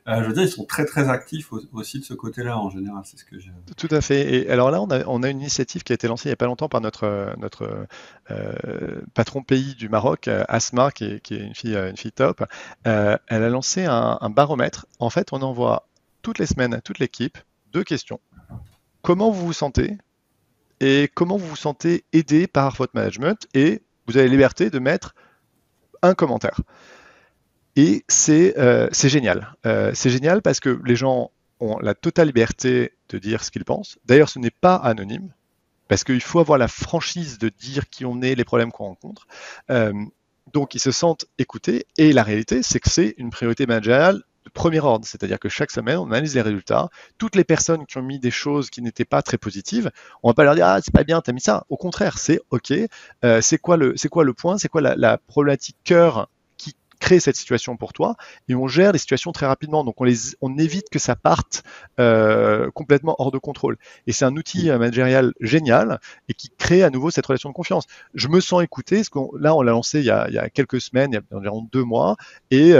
Speaker 1: Je veux dire, ils sont très très actifs aussi de ce côté-là en général, c'est ce que j'ai.
Speaker 2: Tout à fait. Et alors là, on a une initiative qui a été lancée il n'y a pas longtemps par notre patron pays du Maroc, Asma, qui est une fille top. Elle a lancé un baromètre. En fait, on envoie toutes les semaines à toute l'équipe 2 questions. Comment vous vous sentez et comment vous vous sentez aidé par votre management? Et vous avez la liberté de mettre un commentaire. Et c'est génial. C'est génial parce que les gens ont la totale liberté de dire ce qu'ils pensent. D'ailleurs, ce n'est pas anonyme, parce qu'il faut avoir la franchise de dire qui on est, les problèmes qu'on rencontre. Donc, ils se sentent écoutés. Et la réalité, c'est que c'est une priorité managériale de premier ordre. C'est-à-dire que chaque semaine, on analyse les résultats. Toutes les personnes qui ont mis des choses qui n'étaient pas très positives, on va pas leur dire ah c'est pas bien, t'as mis ça. Au contraire, c'est ok. C'est quoi le point? C'est quoi la problématique cœur qui crée cette situation pour toi? Et on gère les situations très rapidement. Donc on évite que ça parte complètement hors de contrôle. Et c'est un outil managérial génial et qui crée à nouveau cette relation de confiance. Je me sens écouté. Là, on l'a lancé il y a quelques semaines, il y a environ 2 mois, et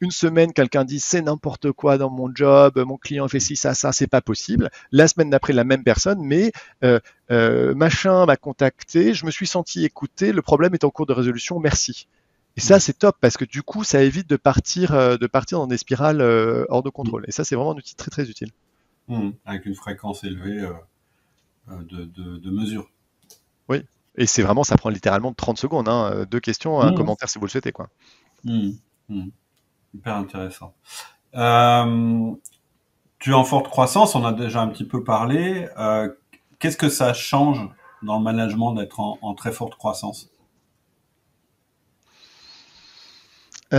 Speaker 2: une semaine, quelqu'un dit c'est n'importe quoi dans mon job, mon client fait ci, ça, c'est pas possible. La semaine d'après, la même personne, mais machin m'a contacté, je me suis senti écouté, le problème est en cours de résolution, merci. Et ça, c'est top parce que du coup, ça évite de partir dans des spirales hors de contrôle. Et ça, c'est vraiment un outil très très utile.
Speaker 1: Avec une fréquence élevée de mesure.
Speaker 2: Oui. Et c'est vraiment, ça prend littéralement 30 secondes. 2 questions, un commentaire si vous le souhaitez, quoi.
Speaker 1: Hyper intéressant. Tu es en forte croissance, on a déjà un petit peu parlé. Qu'est-ce que ça change dans le management d'être en très forte croissance?
Speaker 2: J'ai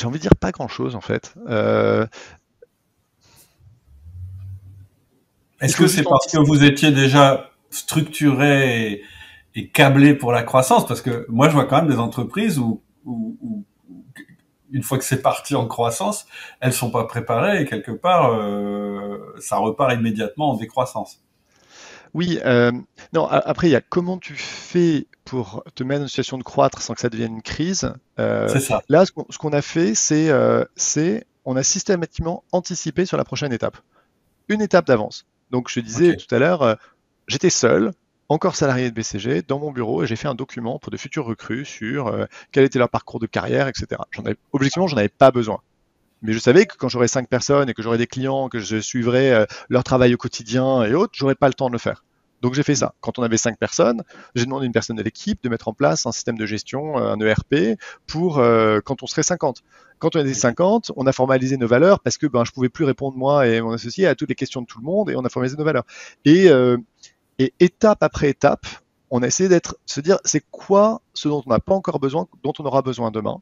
Speaker 2: envie de dire pas grand-chose en fait.
Speaker 1: Est-ce que c'est parce que vous étiez déjà structuré et câblé pour la croissance? Parce que moi, je vois quand même des entreprises où une fois que c'est parti en croissance, elles sont pas préparées et quelque part, ça repart immédiatement en décroissance.
Speaker 2: Oui, non, après, il y a comment tu fais pour te mettre dans une situation de croître sans que ça devienne une crise.
Speaker 1: C'est ça.
Speaker 2: Là, ce qu'on a fait, c'est on a systématiquement anticipé sur la prochaine étape. Une étape d'avance. Donc, je disais tout à l'heure, j'étais seul, encore salarié de BCG, dans mon bureau, et j'ai fait un document pour de futurs recrues sur quel était leur parcours de carrière, etc. Objectivement, j'en avais pas besoin. Mais je savais que quand j'aurais 5 personnes et que j'aurais des clients, que je suivrais leur travail au quotidien et autres, j'aurais pas le temps de le faire. Donc j'ai fait ça. Quand on avait 5 personnes, j'ai demandé à une personne de l'équipe de mettre en place un système de gestion, un ERP, pour quand on serait 50. Quand on était 50, on a formalisé nos valeurs parce que je pouvais plus répondre moi et mon associé à toutes les questions de tout le monde et on a formalisé nos valeurs. Et étape après étape, on a essayé se dire c'est quoi ce dont on n'a pas encore besoin, dont on aura besoin demain.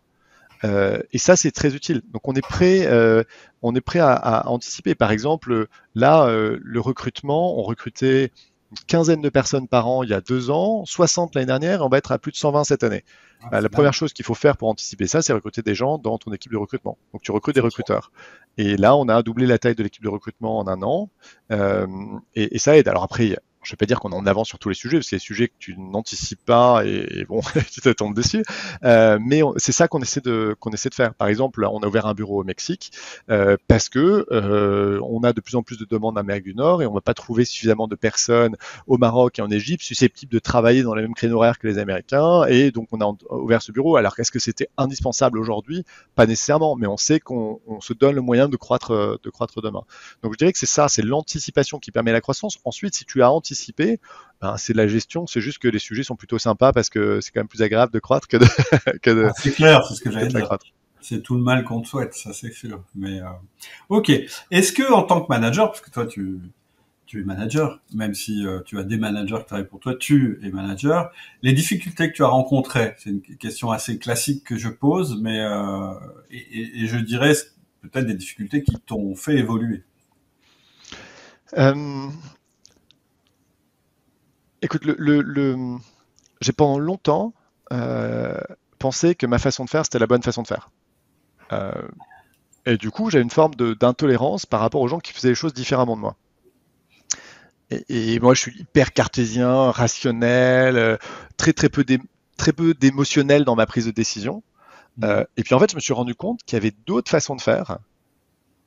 Speaker 2: Et ça, c'est très utile. Donc, on est prêt à anticiper. Par exemple, là, le recrutement, on recrutait une quinzaine de personnes par an il y a 2 ans, 60 l'année dernière, on va être à plus de 120 cette année.
Speaker 1: Ah,
Speaker 2: La
Speaker 1: c'est
Speaker 2: première
Speaker 1: dingue.
Speaker 2: chose qu'il faut faire pour anticiper ça, c'est recruter des gens dans ton équipe de recrutement. Donc, tu recrutes des recruteurs. Et là, on a doublé la taille de l'équipe de recrutement en un an. Et ça aide. Alors après, je ne vais pas dire qu'on est en avance sur tous les sujets, parce qu'il y a des sujets que tu n'anticipes pas et bon, tu te tombes dessus. Mais c'est ça qu'on essaie de faire. Par exemple, on a ouvert un bureau au Mexique parce que on a de plus en plus de demandes en Amérique du Nord et on ne va pas trouver suffisamment de personnes au Maroc et en Égypte susceptibles de travailler dans les mêmes créneaux horaires que les Américains. Et donc, on a ouvert ce bureau. Alors, est-ce que c'était indispensable aujourd'hui? Pas nécessairement, mais on sait qu'on se donne le moyen de croître demain. Donc, je dirais que c'est ça, c'est l'anticipation qui permet la croissance. Ensuite, si tu as anticipé, ben, c'est de la gestion. C'est juste que les sujets sont plutôt sympas parce que c'est quand même plus agréable de croître que de
Speaker 1: C'est clair, c'est ce que
Speaker 2: que
Speaker 1: j'allais
Speaker 2: de pas
Speaker 1: dire.
Speaker 2: croître.
Speaker 1: C'est tout le mal qu'on te souhaite, ça c'est sûr. Mais ok. Est-ce que en tant que manager, parce que toi tu es manager, même si tu as des managers qui travaillent pour toi, tu es manager, les difficultés que tu as rencontrées, c'est une question assez classique que je pose, mais et je dirais peut-être des difficultés qui t'ont fait évoluer.
Speaker 2: Euh, Écoute, j'ai pendant longtemps euh, pensé que ma façon de faire, c'était la bonne façon de faire. Euh, et du coup, j'ai une forme d'intolérance par rapport aux gens qui faisaient les choses différemment de moi. Et moi, je suis hyper cartésien, rationnel, très peu d'émotionnel dans ma prise de décision.
Speaker 1: Mm.
Speaker 2: Et puis en fait, je me suis rendu compte qu'il y avait d'autres façons de faire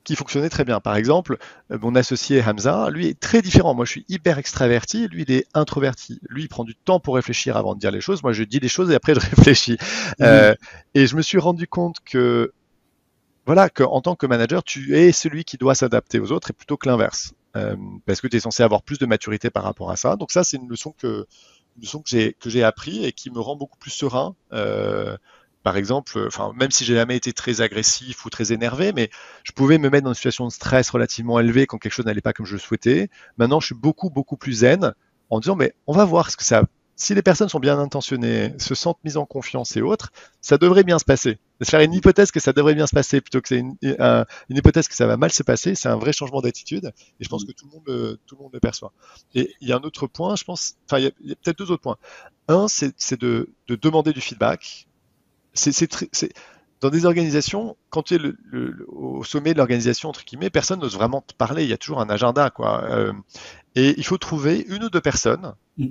Speaker 2: qui fonctionnaient très bien. Par exemple, mon associé Hamza, lui est très différent. Moi, je suis hyper extraverti, lui, il est introverti. Lui, il prend du temps pour réfléchir avant de dire les choses. Moi, je dis les choses et après, je réfléchis.
Speaker 1: Mm.
Speaker 2: Et je me suis rendu compte que, voilà, qu'en tant que manager, tu es celui qui doit s'adapter aux autres et plutôt que l'inverse. Parce que tu es censé avoir plus de maturité par rapport à ça. Donc ça, c'est une leçon que j'ai appris et qui me rend beaucoup plus serein. Par exemple, enfin, même si j'ai jamais été très agressif ou très énervé, mais je pouvais me mettre dans une situation de stress relativement élevée quand quelque chose n'allait pas comme je le souhaitais. Maintenant, je suis beaucoup plus zen en disant, mais on va voir ce que ça. Si les personnes sont bien intentionnées, se sentent mises en confiance et autres, ça devrait bien se passer. De faire une hypothèse que ça devrait bien se passer plutôt que c'est une hypothèse que ça va mal se passer, c'est un vrai changement d'attitude. Et je pense que tout le monde le perçoit. Et il y a un autre point, je pense, enfin, il y a peut-être deux autres points. Un, c'est de demander du feedback. Dans des organisations, quand tu es au sommet de l'organisation, entre guillemets, personne n'ose vraiment te parler. Il y a toujours un agenda, quoi. Et il faut trouver une ou deux personnes
Speaker 1: Mm.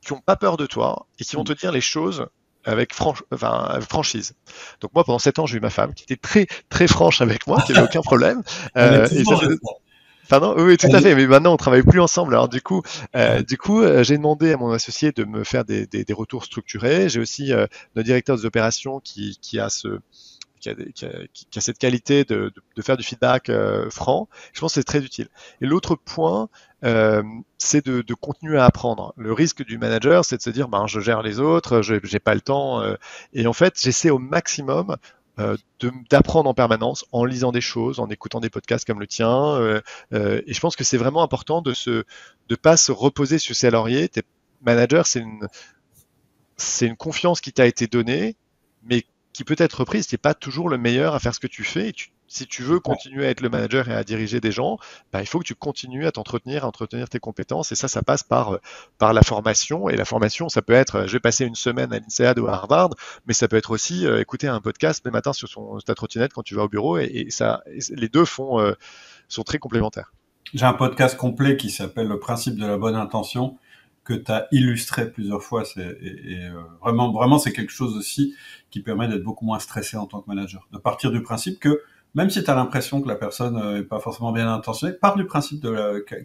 Speaker 2: qui n'ont pas peur de toi et qui vont te dire les choses avec franchise. Donc moi, pendant 7 ans, j'ai eu ma femme qui était très franche avec moi, qui avait aucun problème.
Speaker 1: Elle est
Speaker 2: Et ça
Speaker 1: toujours
Speaker 2: fait
Speaker 1: restée.
Speaker 2: Pardon? Oui, tout à
Speaker 1: Elle
Speaker 2: fait. Mais maintenant, on travaille plus ensemble. Alors
Speaker 1: est-
Speaker 2: j'ai demandé à mon associé de me faire des retours structurés. J'ai aussi notre directeur des opérations qui a cette qualité de faire du feedback franc. Je pense que c'est très utile. Et l'autre point, c'est de continuer à apprendre. Le risque du manager, c'est de se dire, ben, je gère les autres, je j'ai pas le temps. Et en fait, j'essaie au maximum d'apprendre en permanence en lisant des choses, en écoutant des podcasts comme le tien. Et je pense que c'est vraiment important de pas se reposer sur ses lauriers. T'es manager, c'est une confiance qui t'a été donnée, mais qui peut être reprise. Tu n'es pas toujours le meilleur à faire ce que tu fais. Si tu veux continuer à être le manager et à diriger des gens, bah, il faut que tu continues à t'entretenir, à entretenir tes compétences. Et ça passe par la formation. Et la formation, ça peut être, je vais passer une semaine à l'INSEAD ou à Harvard, mais ça peut être aussi écouter un podcast le matin sur ta trottinette quand tu vas au bureau. Les deux sont très complémentaires.
Speaker 1: J'ai un podcast complet qui s'appelle Le principe de la bonne intention que tu as illustré plusieurs fois. Vraiment, c'est quelque chose aussi qui permet d'être beaucoup moins stressé en tant que manager. De partir du principe que même si tu as l'impression que la personne n'est pas forcément bien intentionnée, part du principe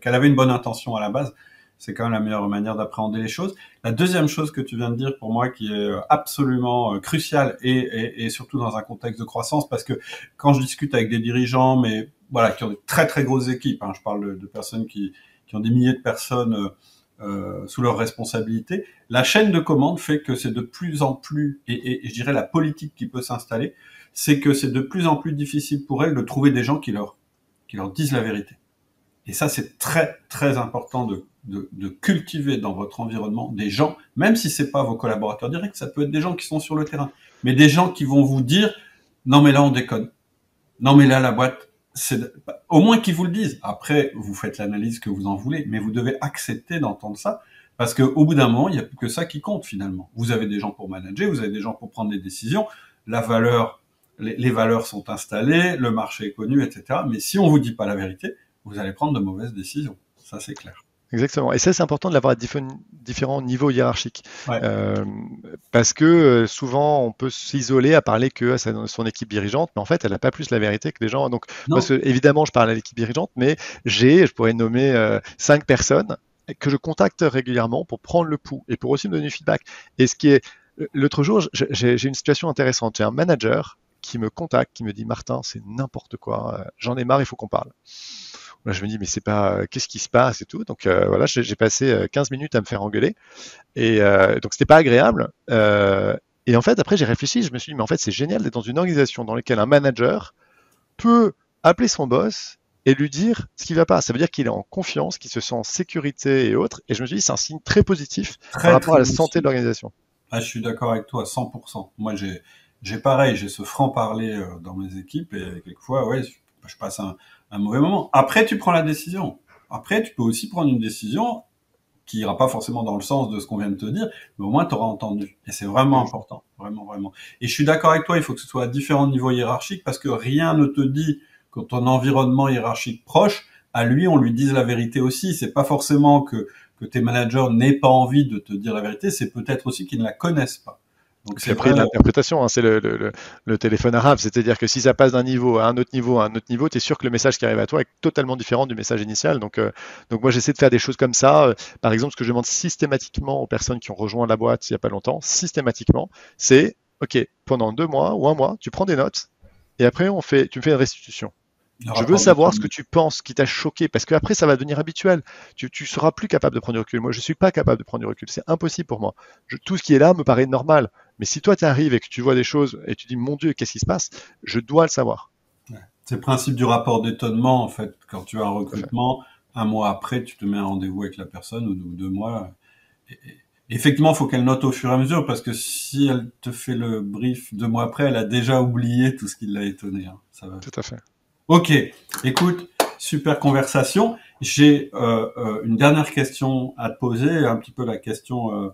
Speaker 1: qu'elle avait une bonne intention à la base. C'est quand même la meilleure manière d'appréhender les choses. La deuxième chose que tu viens de dire pour moi qui est absolument cruciale et surtout dans un contexte de croissance, parce que quand je discute avec des dirigeants, mais voilà, qui ont de très très grosses équipes, hein, je parle de personnes qui ont des milliers de personnes sous leur responsabilité, la chaîne de commande fait que c'est de plus en plus, et je dirais la politique qui peut s'installer, c'est que c'est de plus en plus difficile pour elles de trouver des gens qui leur disent la vérité. Et ça, c'est très très important de cultiver dans votre environnement des gens, même si c'est pas vos collaborateurs directs, ça peut être des gens qui sont sur le terrain, mais des gens qui vont vous dire non mais là on déconne. Non mais là la boîte, au moins qu'ils vous le disent. Après, vous faites l'analyse que vous en voulez, mais vous devez accepter d'entendre ça. Parce qu'au bout d'un moment, il n'y a plus que ça qui compte finalement. Vous avez des gens pour manager, vous avez des gens pour prendre des décisions. La valeur, les valeurs sont installées, le marché est connu, etc. Mais si on vous dit pas la vérité, vous allez prendre de mauvaises décisions. Ça, c'est clair.
Speaker 2: Exactement. Et ça, c'est important de l'avoir à différents niveaux hiérarchiques.
Speaker 1: Ouais.
Speaker 2: Euh, Parce que souvent, on peut s'isoler à parler que à son équipe dirigeante, mais en fait, elle n'a pas plus la vérité que les gens. Donc, moi,
Speaker 1: Non.
Speaker 2: évidemment, je parle à l'équipe dirigeante, mais je pourrais nommer 5 personnes que je contacte régulièrement pour prendre le pouls et pour aussi me donner du feedback. Et ce qui est, l'autre jour, j'ai une situation intéressante. J'ai un manager qui me contacte, qui me dit, Martin, c'est n'importe quoi, j'en ai marre, il faut qu'on parle. Là, je me dis, mais c'est pas, qu'est-ce qui se passe et tout. Donc voilà, j'ai passé 15 minutes à me faire engueuler. Et donc, c'était pas agréable. Et en fait, après, j'ai réfléchi, je me suis dit, mais en fait, c'est génial d'être dans une organisation dans laquelle un manager peut appeler son boss et lui dire ce qui va pas. Ça veut dire qu'il est en confiance, qu'il se sent en sécurité et autres. Et je me suis dit, c'est un signe très positif par
Speaker 1: Très,
Speaker 2: rapport à
Speaker 1: très
Speaker 2: la santé de
Speaker 1: utile.
Speaker 2: l'organisation.
Speaker 1: Ah, je suis d'accord avec toi à 100%. Moi, j'ai pareil, j'ai ce franc-parler dans mes équipes et quelquefois, ouais, je passe un mauvais moment. Après, tu prends la décision. Après, tu peux aussi prendre une décision qui ira pas forcément dans le sens de ce qu'on vient de te dire, mais au moins tu auras entendu. Et c'est vraiment important, vraiment, vraiment. Et je suis d'accord avec toi, il faut que ce soit à différents niveaux hiérarchiques parce que rien ne te dit que ton environnement hiérarchique proche, à lui, on lui dise la vérité aussi. C'est pas forcément que tes managers n'aient pas envie de te dire la vérité, c'est peut-être aussi qu'ils ne la connaissent pas. Donc
Speaker 2: Puis
Speaker 1: c'est
Speaker 2: après,
Speaker 1: vrai.
Speaker 2: l'interprétation, hein, c'est le téléphone arabe. C'est-à-dire que si ça passe d'un niveau à un autre niveau à un autre niveau, tu es sûr que le message qui arrive à toi est totalement différent du message initial. Donc moi, j'essaie de faire des choses comme ça. Par exemple, ce que je demande systématiquement aux personnes qui ont rejoint la boîte il n'y a pas longtemps, systématiquement, c'est, OK, pendant 2 mois ou un mois, tu prends des notes et après, tu me fais une restitution.
Speaker 1: Le
Speaker 2: Je veux
Speaker 1: rapport de
Speaker 2: savoir ce que
Speaker 1: famille.
Speaker 2: tu penses, qui t'a choqué, parce qu'après, ça va devenir habituel. Tu seras plus capable de prendre du recul. Moi, je suis pas capable de prendre du recul. C'est impossible pour moi. Tout ce qui est là me paraît normal. Mais si toi, tu arrives et que tu vois des choses et tu dis, mon Dieu, qu'est-ce qui se passe? Je dois le savoir.
Speaker 1: Ouais. C'est le principe du rapport d'étonnement, en fait. Quand tu as un
Speaker 2: Tout à fait.
Speaker 1: recrutement, un mois après, tu te mets un rendez-vous avec la personne ou 2 mois. Effectivement, il faut qu'elle note au fur et à mesure parce que si elle te fait le brief 2 mois après, elle a déjà oublié tout ce qui l'a étonné. Hein. Ça va.
Speaker 2: Tout à fait.
Speaker 1: Ok, écoute, super conversation. J'ai une dernière question à te poser, un petit peu la question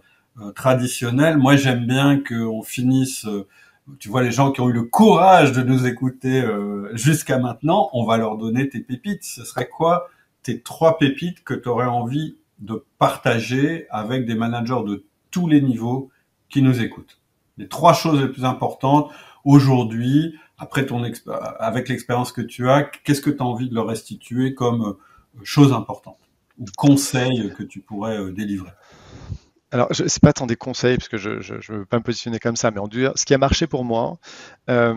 Speaker 1: traditionnelle. Moi, j'aime bien qu'on finisse. Tu vois, les gens qui ont eu le courage de nous écouter jusqu'à maintenant, on va leur donner tes pépites. Ce serait quoi tes 3 pépites que tu aurais envie de partager avec des managers de tous les niveaux qui nous écoutent? Les 3 choses les plus importantes aujourd'hui, après avec l'expérience que tu as, qu'est-ce que tu as envie de leur restituer comme chose importante ou conseil que tu pourrais délivrer?
Speaker 2: Alors, c'est pas tant des conseils, parce que je ne veux pas me positionner comme ça, mais en dire ce qui a marché pour moi. euh,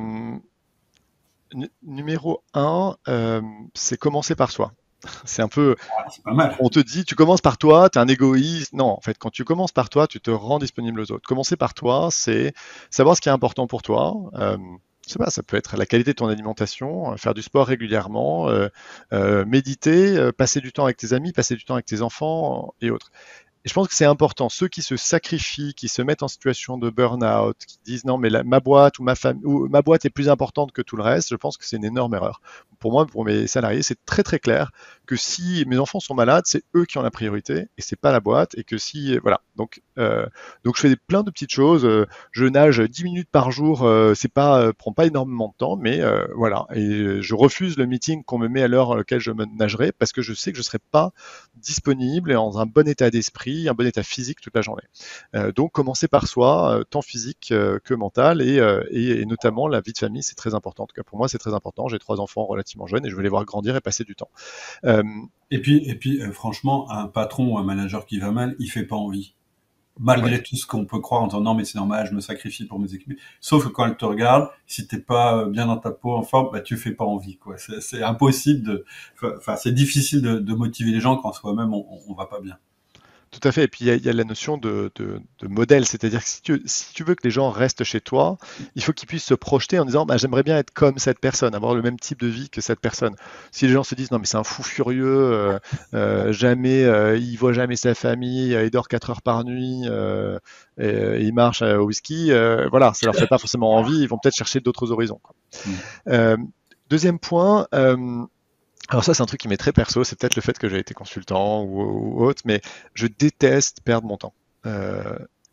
Speaker 2: Numéro un, c'est commencer par soi. C'est un peu,
Speaker 1: Ah, c'est pas mal.
Speaker 2: on te dit, tu commences par toi, tu es un égoïste. Non, en fait, quand tu commences par toi, tu te rends disponible aux autres. Commencer par toi, c'est savoir ce qui est important pour toi. Je sais pas, ça peut être la qualité de ton alimentation, faire du sport régulièrement, méditer, passer du temps avec tes amis, passer du temps avec tes enfants et autres. Et je pense que c'est important. Ceux qui se sacrifient, qui se mettent en situation de burn-out, qui disent non, mais ma boîte ou ma famille ou ma boîte est plus importante que tout le reste, je pense que c'est une énorme erreur. Pour moi, pour mes salariés, c'est très très clair que si mes enfants sont malades, c'est eux qui ont la priorité et c'est pas la boîte. Et que si voilà. Donc je fais plein de petites choses. Je nage 10 minutes par jour. C'est pas prend pas énormément de temps, mais voilà. Et je refuse le meeting qu'on me met à l'heure à laquelle je me nagerai parce que je sais que je serai pas disponible et dans un bon état d'esprit, un bon état physique toute la journée. Donc commencer par soi, tant physique que mental, et notamment la vie de famille, c'est très important. En tout cas pour moi, c'est très important. J'ai 3 enfants relativement jeunes et je veux les voir grandir et passer du temps. Euh,
Speaker 1: Et puis, franchement, un patron ou un manager qui va mal, il fait pas envie.
Speaker 2: ouais,
Speaker 1: Malgré tout ce qu'on peut croire en disant non mais c'est normal, je me sacrifie pour mes équipes. Sauf que quand elle te regarde, si t'es pas bien dans ta peau, en forme, bah tu fais pas envie quoi. C'est impossible de, enfin c'est difficile de motiver les gens quand soi-même on va pas bien.
Speaker 2: Tout à fait. Et puis il y a la notion de modèle, c'est-à-dire que si tu veux que les gens restent chez toi, il faut qu'ils puissent se projeter en disant bah, j'aimerais bien être comme cette personne, avoir le même type de vie que cette personne. Si les gens se disent non mais c'est un fou furieux, jamais il voit jamais sa famille, il dort 4 heures par nuit, et il marche au whisky, voilà, ça leur fait pas forcément envie. Ils vont peut-être chercher d'autres horizons, quoi.
Speaker 1: Mm.
Speaker 2: Euh, Deuxième point. Alors ça, c'est un truc qui m'est très perso, c'est peut-être le fait que j'ai été consultant ou autre, mais je déteste perdre mon temps.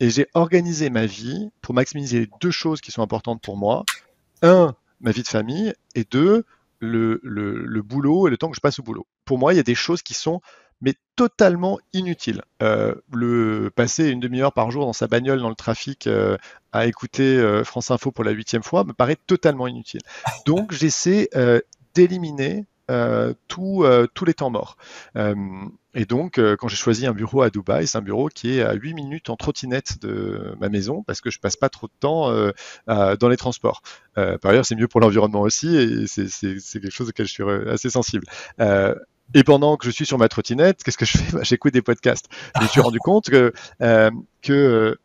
Speaker 2: Et j'ai organisé ma vie pour maximiser deux choses qui sont importantes pour moi. Un, ma vie de famille, et deux, le boulot et le temps que je passe au boulot. Pour moi, il y a des choses qui sont mais totalement inutiles. Le passer une demi-heure par jour dans sa bagnole dans le trafic à écouter France Info pour la 8e fois me paraît totalement inutile. Donc j'essaie d'éliminer tous les temps morts. Et donc, quand j'ai choisi un bureau à Dubaï, c'est un bureau qui est à 8 minutes en trottinette de ma maison parce que je passe pas trop de temps dans les transports. Par ailleurs, c'est mieux pour l'environnement aussi et c'est quelque chose auquel je suis assez sensible. Et pendant que je suis sur ma trottinette, qu'est-ce que je fais? J'écoute des podcasts. Je me suis rendu compte que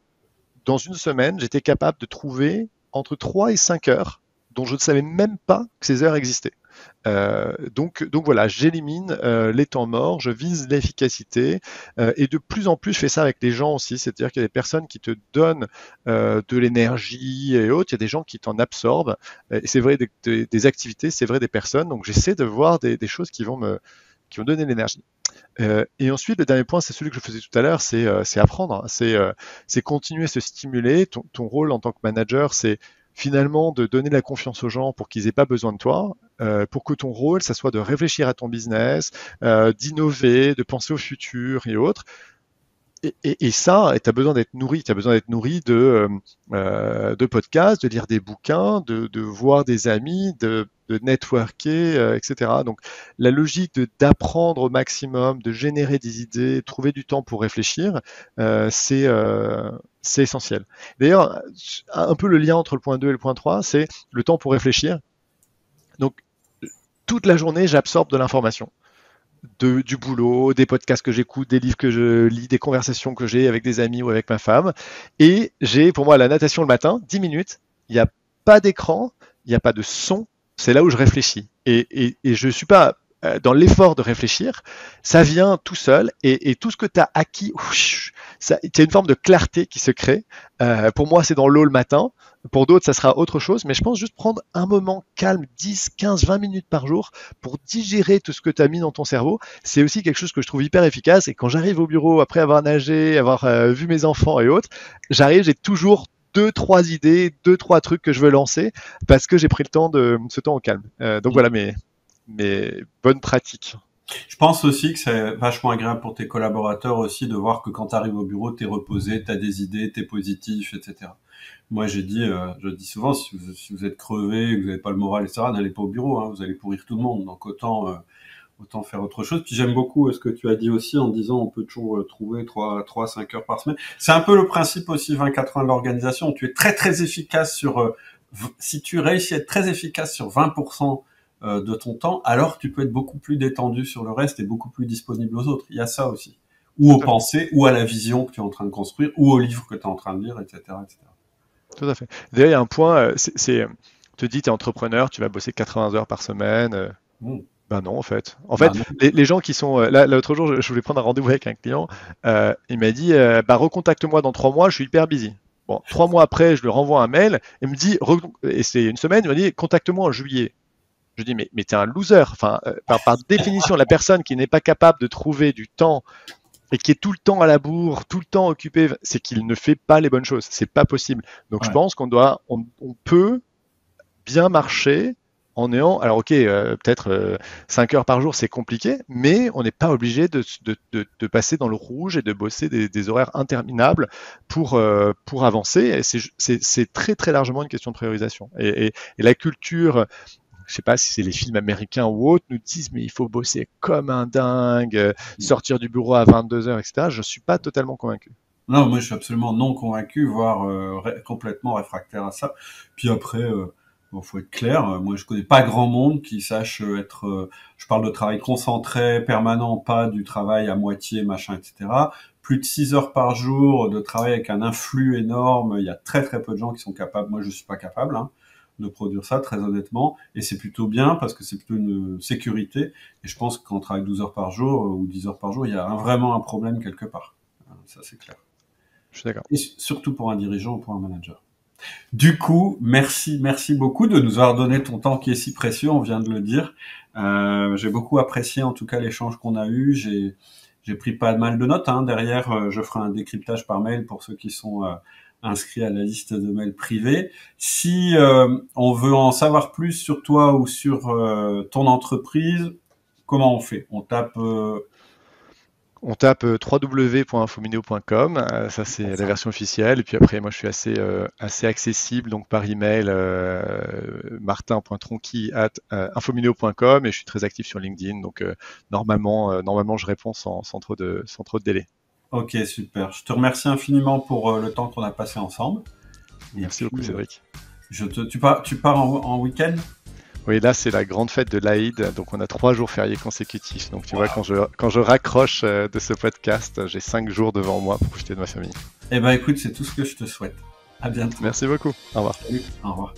Speaker 2: dans une semaine, j'étais capable de trouver entre 3 et 5 heures dont je ne savais même pas que ces heures existaient. Donc voilà, j'élimine les temps morts, je vise l'efficacité et de plus en plus je fais ça avec les gens aussi, c'est-à-dire qu'il y a des personnes qui te donnent de l'énergie et autres, il y a des gens qui t'en absorbent et c'est vrai des activités, c'est vrai des personnes, donc j'essaie de voir des choses qui vont donner de l'énergie. Et ensuite, le dernier point, c'est celui que je faisais tout à l'heure, c'est apprendre, c'est continuer à se stimuler. Ton rôle en tant que manager, c'est finalement de donner de la confiance aux gens pour qu'ils n'aient pas besoin de toi, pour que ton rôle, ça soit de réfléchir à ton business, d'innover, de penser au futur et autres. Et ça, tu as besoin d'être nourri. Tu as besoin d'être nourri de podcasts, de lire des bouquins, de voir des amis, de networker, etc. Donc, la logique d'apprendre au maximum, de générer des idées, trouver du temps pour réfléchir, c'est essentiel. D'ailleurs, un peu le lien entre le point 2 et le point 3, c'est le temps pour réfléchir. Donc, toute la journée, j'absorbe de l'information. Du boulot, des podcasts que j'écoute, des livres que je lis, des conversations que j'ai avec des amis ou avec ma femme. Et j'ai pour moi la natation le matin, 10 minutes, il n'y a pas d'écran, il n'y a pas de son, c'est là où je réfléchis. Et je ne suis pas dans l'effort de réfléchir, ça vient tout seul et tout ce que tu as acquis, il y a une forme de clarté qui se crée. Pour moi, c'est dans l'eau le matin. Pour d'autres, ça sera autre chose, mais je pense juste prendre un moment calme, 10, 15, 20 minutes par jour pour digérer tout ce que tu as mis dans ton cerveau. C'est aussi quelque chose que je trouve hyper efficace. Et quand j'arrive au bureau, après avoir nagé, avoir vu mes enfants et autres, j'arrive, j'ai toujours deux, trois idées, deux, trois trucs que je veux lancer parce que j'ai pris le temps de ce temps au calme. Donc voilà mes bonnes pratiques.
Speaker 1: Je pense aussi que c'est vachement agréable pour tes collaborateurs aussi de voir que quand tu arrives au bureau, t'es reposé, t'as des idées, t'es positif, etc. Moi, je dis souvent, si vous êtes crevé, que vous n'avez pas le moral, etc., n'allez pas au bureau, hein, vous allez pourrir tout le monde. Donc autant faire autre chose. Puis j'aime beaucoup ce que tu as dit aussi en disant on peut toujours trouver 5 heures par semaine. C'est un peu le principe aussi 20-80 de l'organisation. Tu es très très efficace si tu réussis à être très efficace sur 20% de ton temps, alors tu peux être beaucoup plus détendu sur le reste et beaucoup plus disponible aux autres. Il y a ça aussi. Ou aux pensées, ou à la vision que tu es en train de construire, ou au livre que tu es en train de lire, etc., etc.
Speaker 2: Tout à fait. D'ailleurs, il y a un point, te dis, tu es entrepreneur, tu vas bosser 80 heures par semaine. Ben non, en fait. En fait, les gens qui sont... Là, l'autre jour, je voulais prendre un rendez-vous avec un client. Il m'a dit, recontacte-moi dans 3 mois, je suis hyper busy. Bon, 3 mois après, je lui renvoie un mail. Il me dit, et c'est une semaine, il m'a dit, contacte-moi en juillet. Je dis, mais t'es un loser. Enfin, par définition, la personne qui n'est pas capable de trouver du temps et qui est tout le temps à la bourre, tout le temps occupé, c'est qu'il ne fait pas les bonnes choses. C'est pas possible. Donc, je pense qu'on peut bien marcher en ayant, alors ok, peut-être 5 heures par jour, c'est compliqué, mais on n'est pas obligé de passer dans le rouge et de bosser des horaires interminables pour avancer. C'est très très largement une question de priorisation. Et la culture, je sais pas si c'est les films américains ou autres, nous disent mais il faut bosser comme un dingue, sortir du bureau à 22 heures, etc. Je suis pas totalement convaincu.
Speaker 1: Non, moi je suis absolument non convaincu, voire complètement réfractaire à ça. Puis après, Bon, faut être clair. Moi, je connais pas grand monde qui sache être. Je parle de travail concentré, permanent, pas du travail à moitié, machin, etc. Plus de 6 heures par jour de travail avec un influx énorme. Il y a très très peu de gens qui sont capables. Moi, je suis pas capable de produire ça, très honnêtement. Et c'est plutôt bien parce que c'est plutôt une sécurité. Et je pense que quand on travaille 12 heures par jour ou 10 heures par jour, il y a vraiment un problème quelque part. Ça, c'est clair.
Speaker 2: Je suis d'accord.
Speaker 1: Et surtout pour un dirigeant ou pour un manager. Du coup, merci beaucoup de nous avoir donné ton temps qui est si précieux, on vient de le dire. J'ai beaucoup apprécié en tout cas l'échange qu'on a eu. J'ai pris pas mal de notes. Derrière, je ferai un décryptage par mail pour ceux qui sont inscrits à la liste de mails privés. Si on veut en savoir plus sur toi ou sur ton entreprise, comment on fait?
Speaker 2: On tape www.infomineo.com, ça c'est la version officielle. Et puis après, moi je suis assez accessible, donc par email, martin.tronqui@infomineo.com, et je suis très actif sur LinkedIn. Donc normalement je réponds sans trop de délai.
Speaker 1: Ok, super. Je te remercie infiniment pour le temps qu'on a passé ensemble.
Speaker 2: Merci beaucoup, Cédric.
Speaker 1: Tu pars en week-end?
Speaker 2: Oui, là, c'est la grande fête de l'Aïd, donc on a 3 jours fériés consécutifs. Donc tu vois, quand je raccroche de ce podcast, j'ai 5 jours devant moi pour profiter de ma famille.
Speaker 1: Eh ben écoute, c'est tout ce que je te souhaite. À bientôt.
Speaker 2: Merci beaucoup. Au revoir.
Speaker 1: Salut. Au revoir.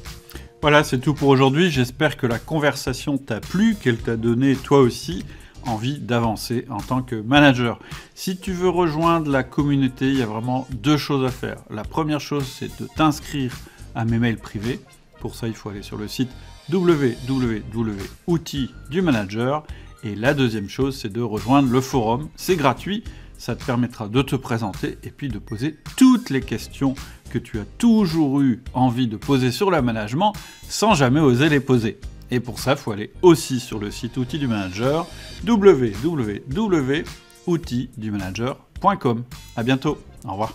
Speaker 3: Voilà, c'est tout pour aujourd'hui. J'espère que la conversation t'a plu, qu'elle t'a donné toi aussi envie d'avancer en tant que manager. Si tu veux rejoindre la communauté, il y a vraiment 2 choses à faire. La première chose, c'est de t'inscrire à mes mails privés. Pour ça, il faut aller sur le site www.outils du manager. Et la deuxième chose, c'est de rejoindre le forum. C'est gratuit, ça te permettra de te présenter et puis de poser toutes les questions que tu as toujours eu envie de poser sur le management sans jamais oser les poser. Et pour ça, il faut aller aussi sur le site Outils du manager, www.outildumanager.com. À bientôt, au revoir.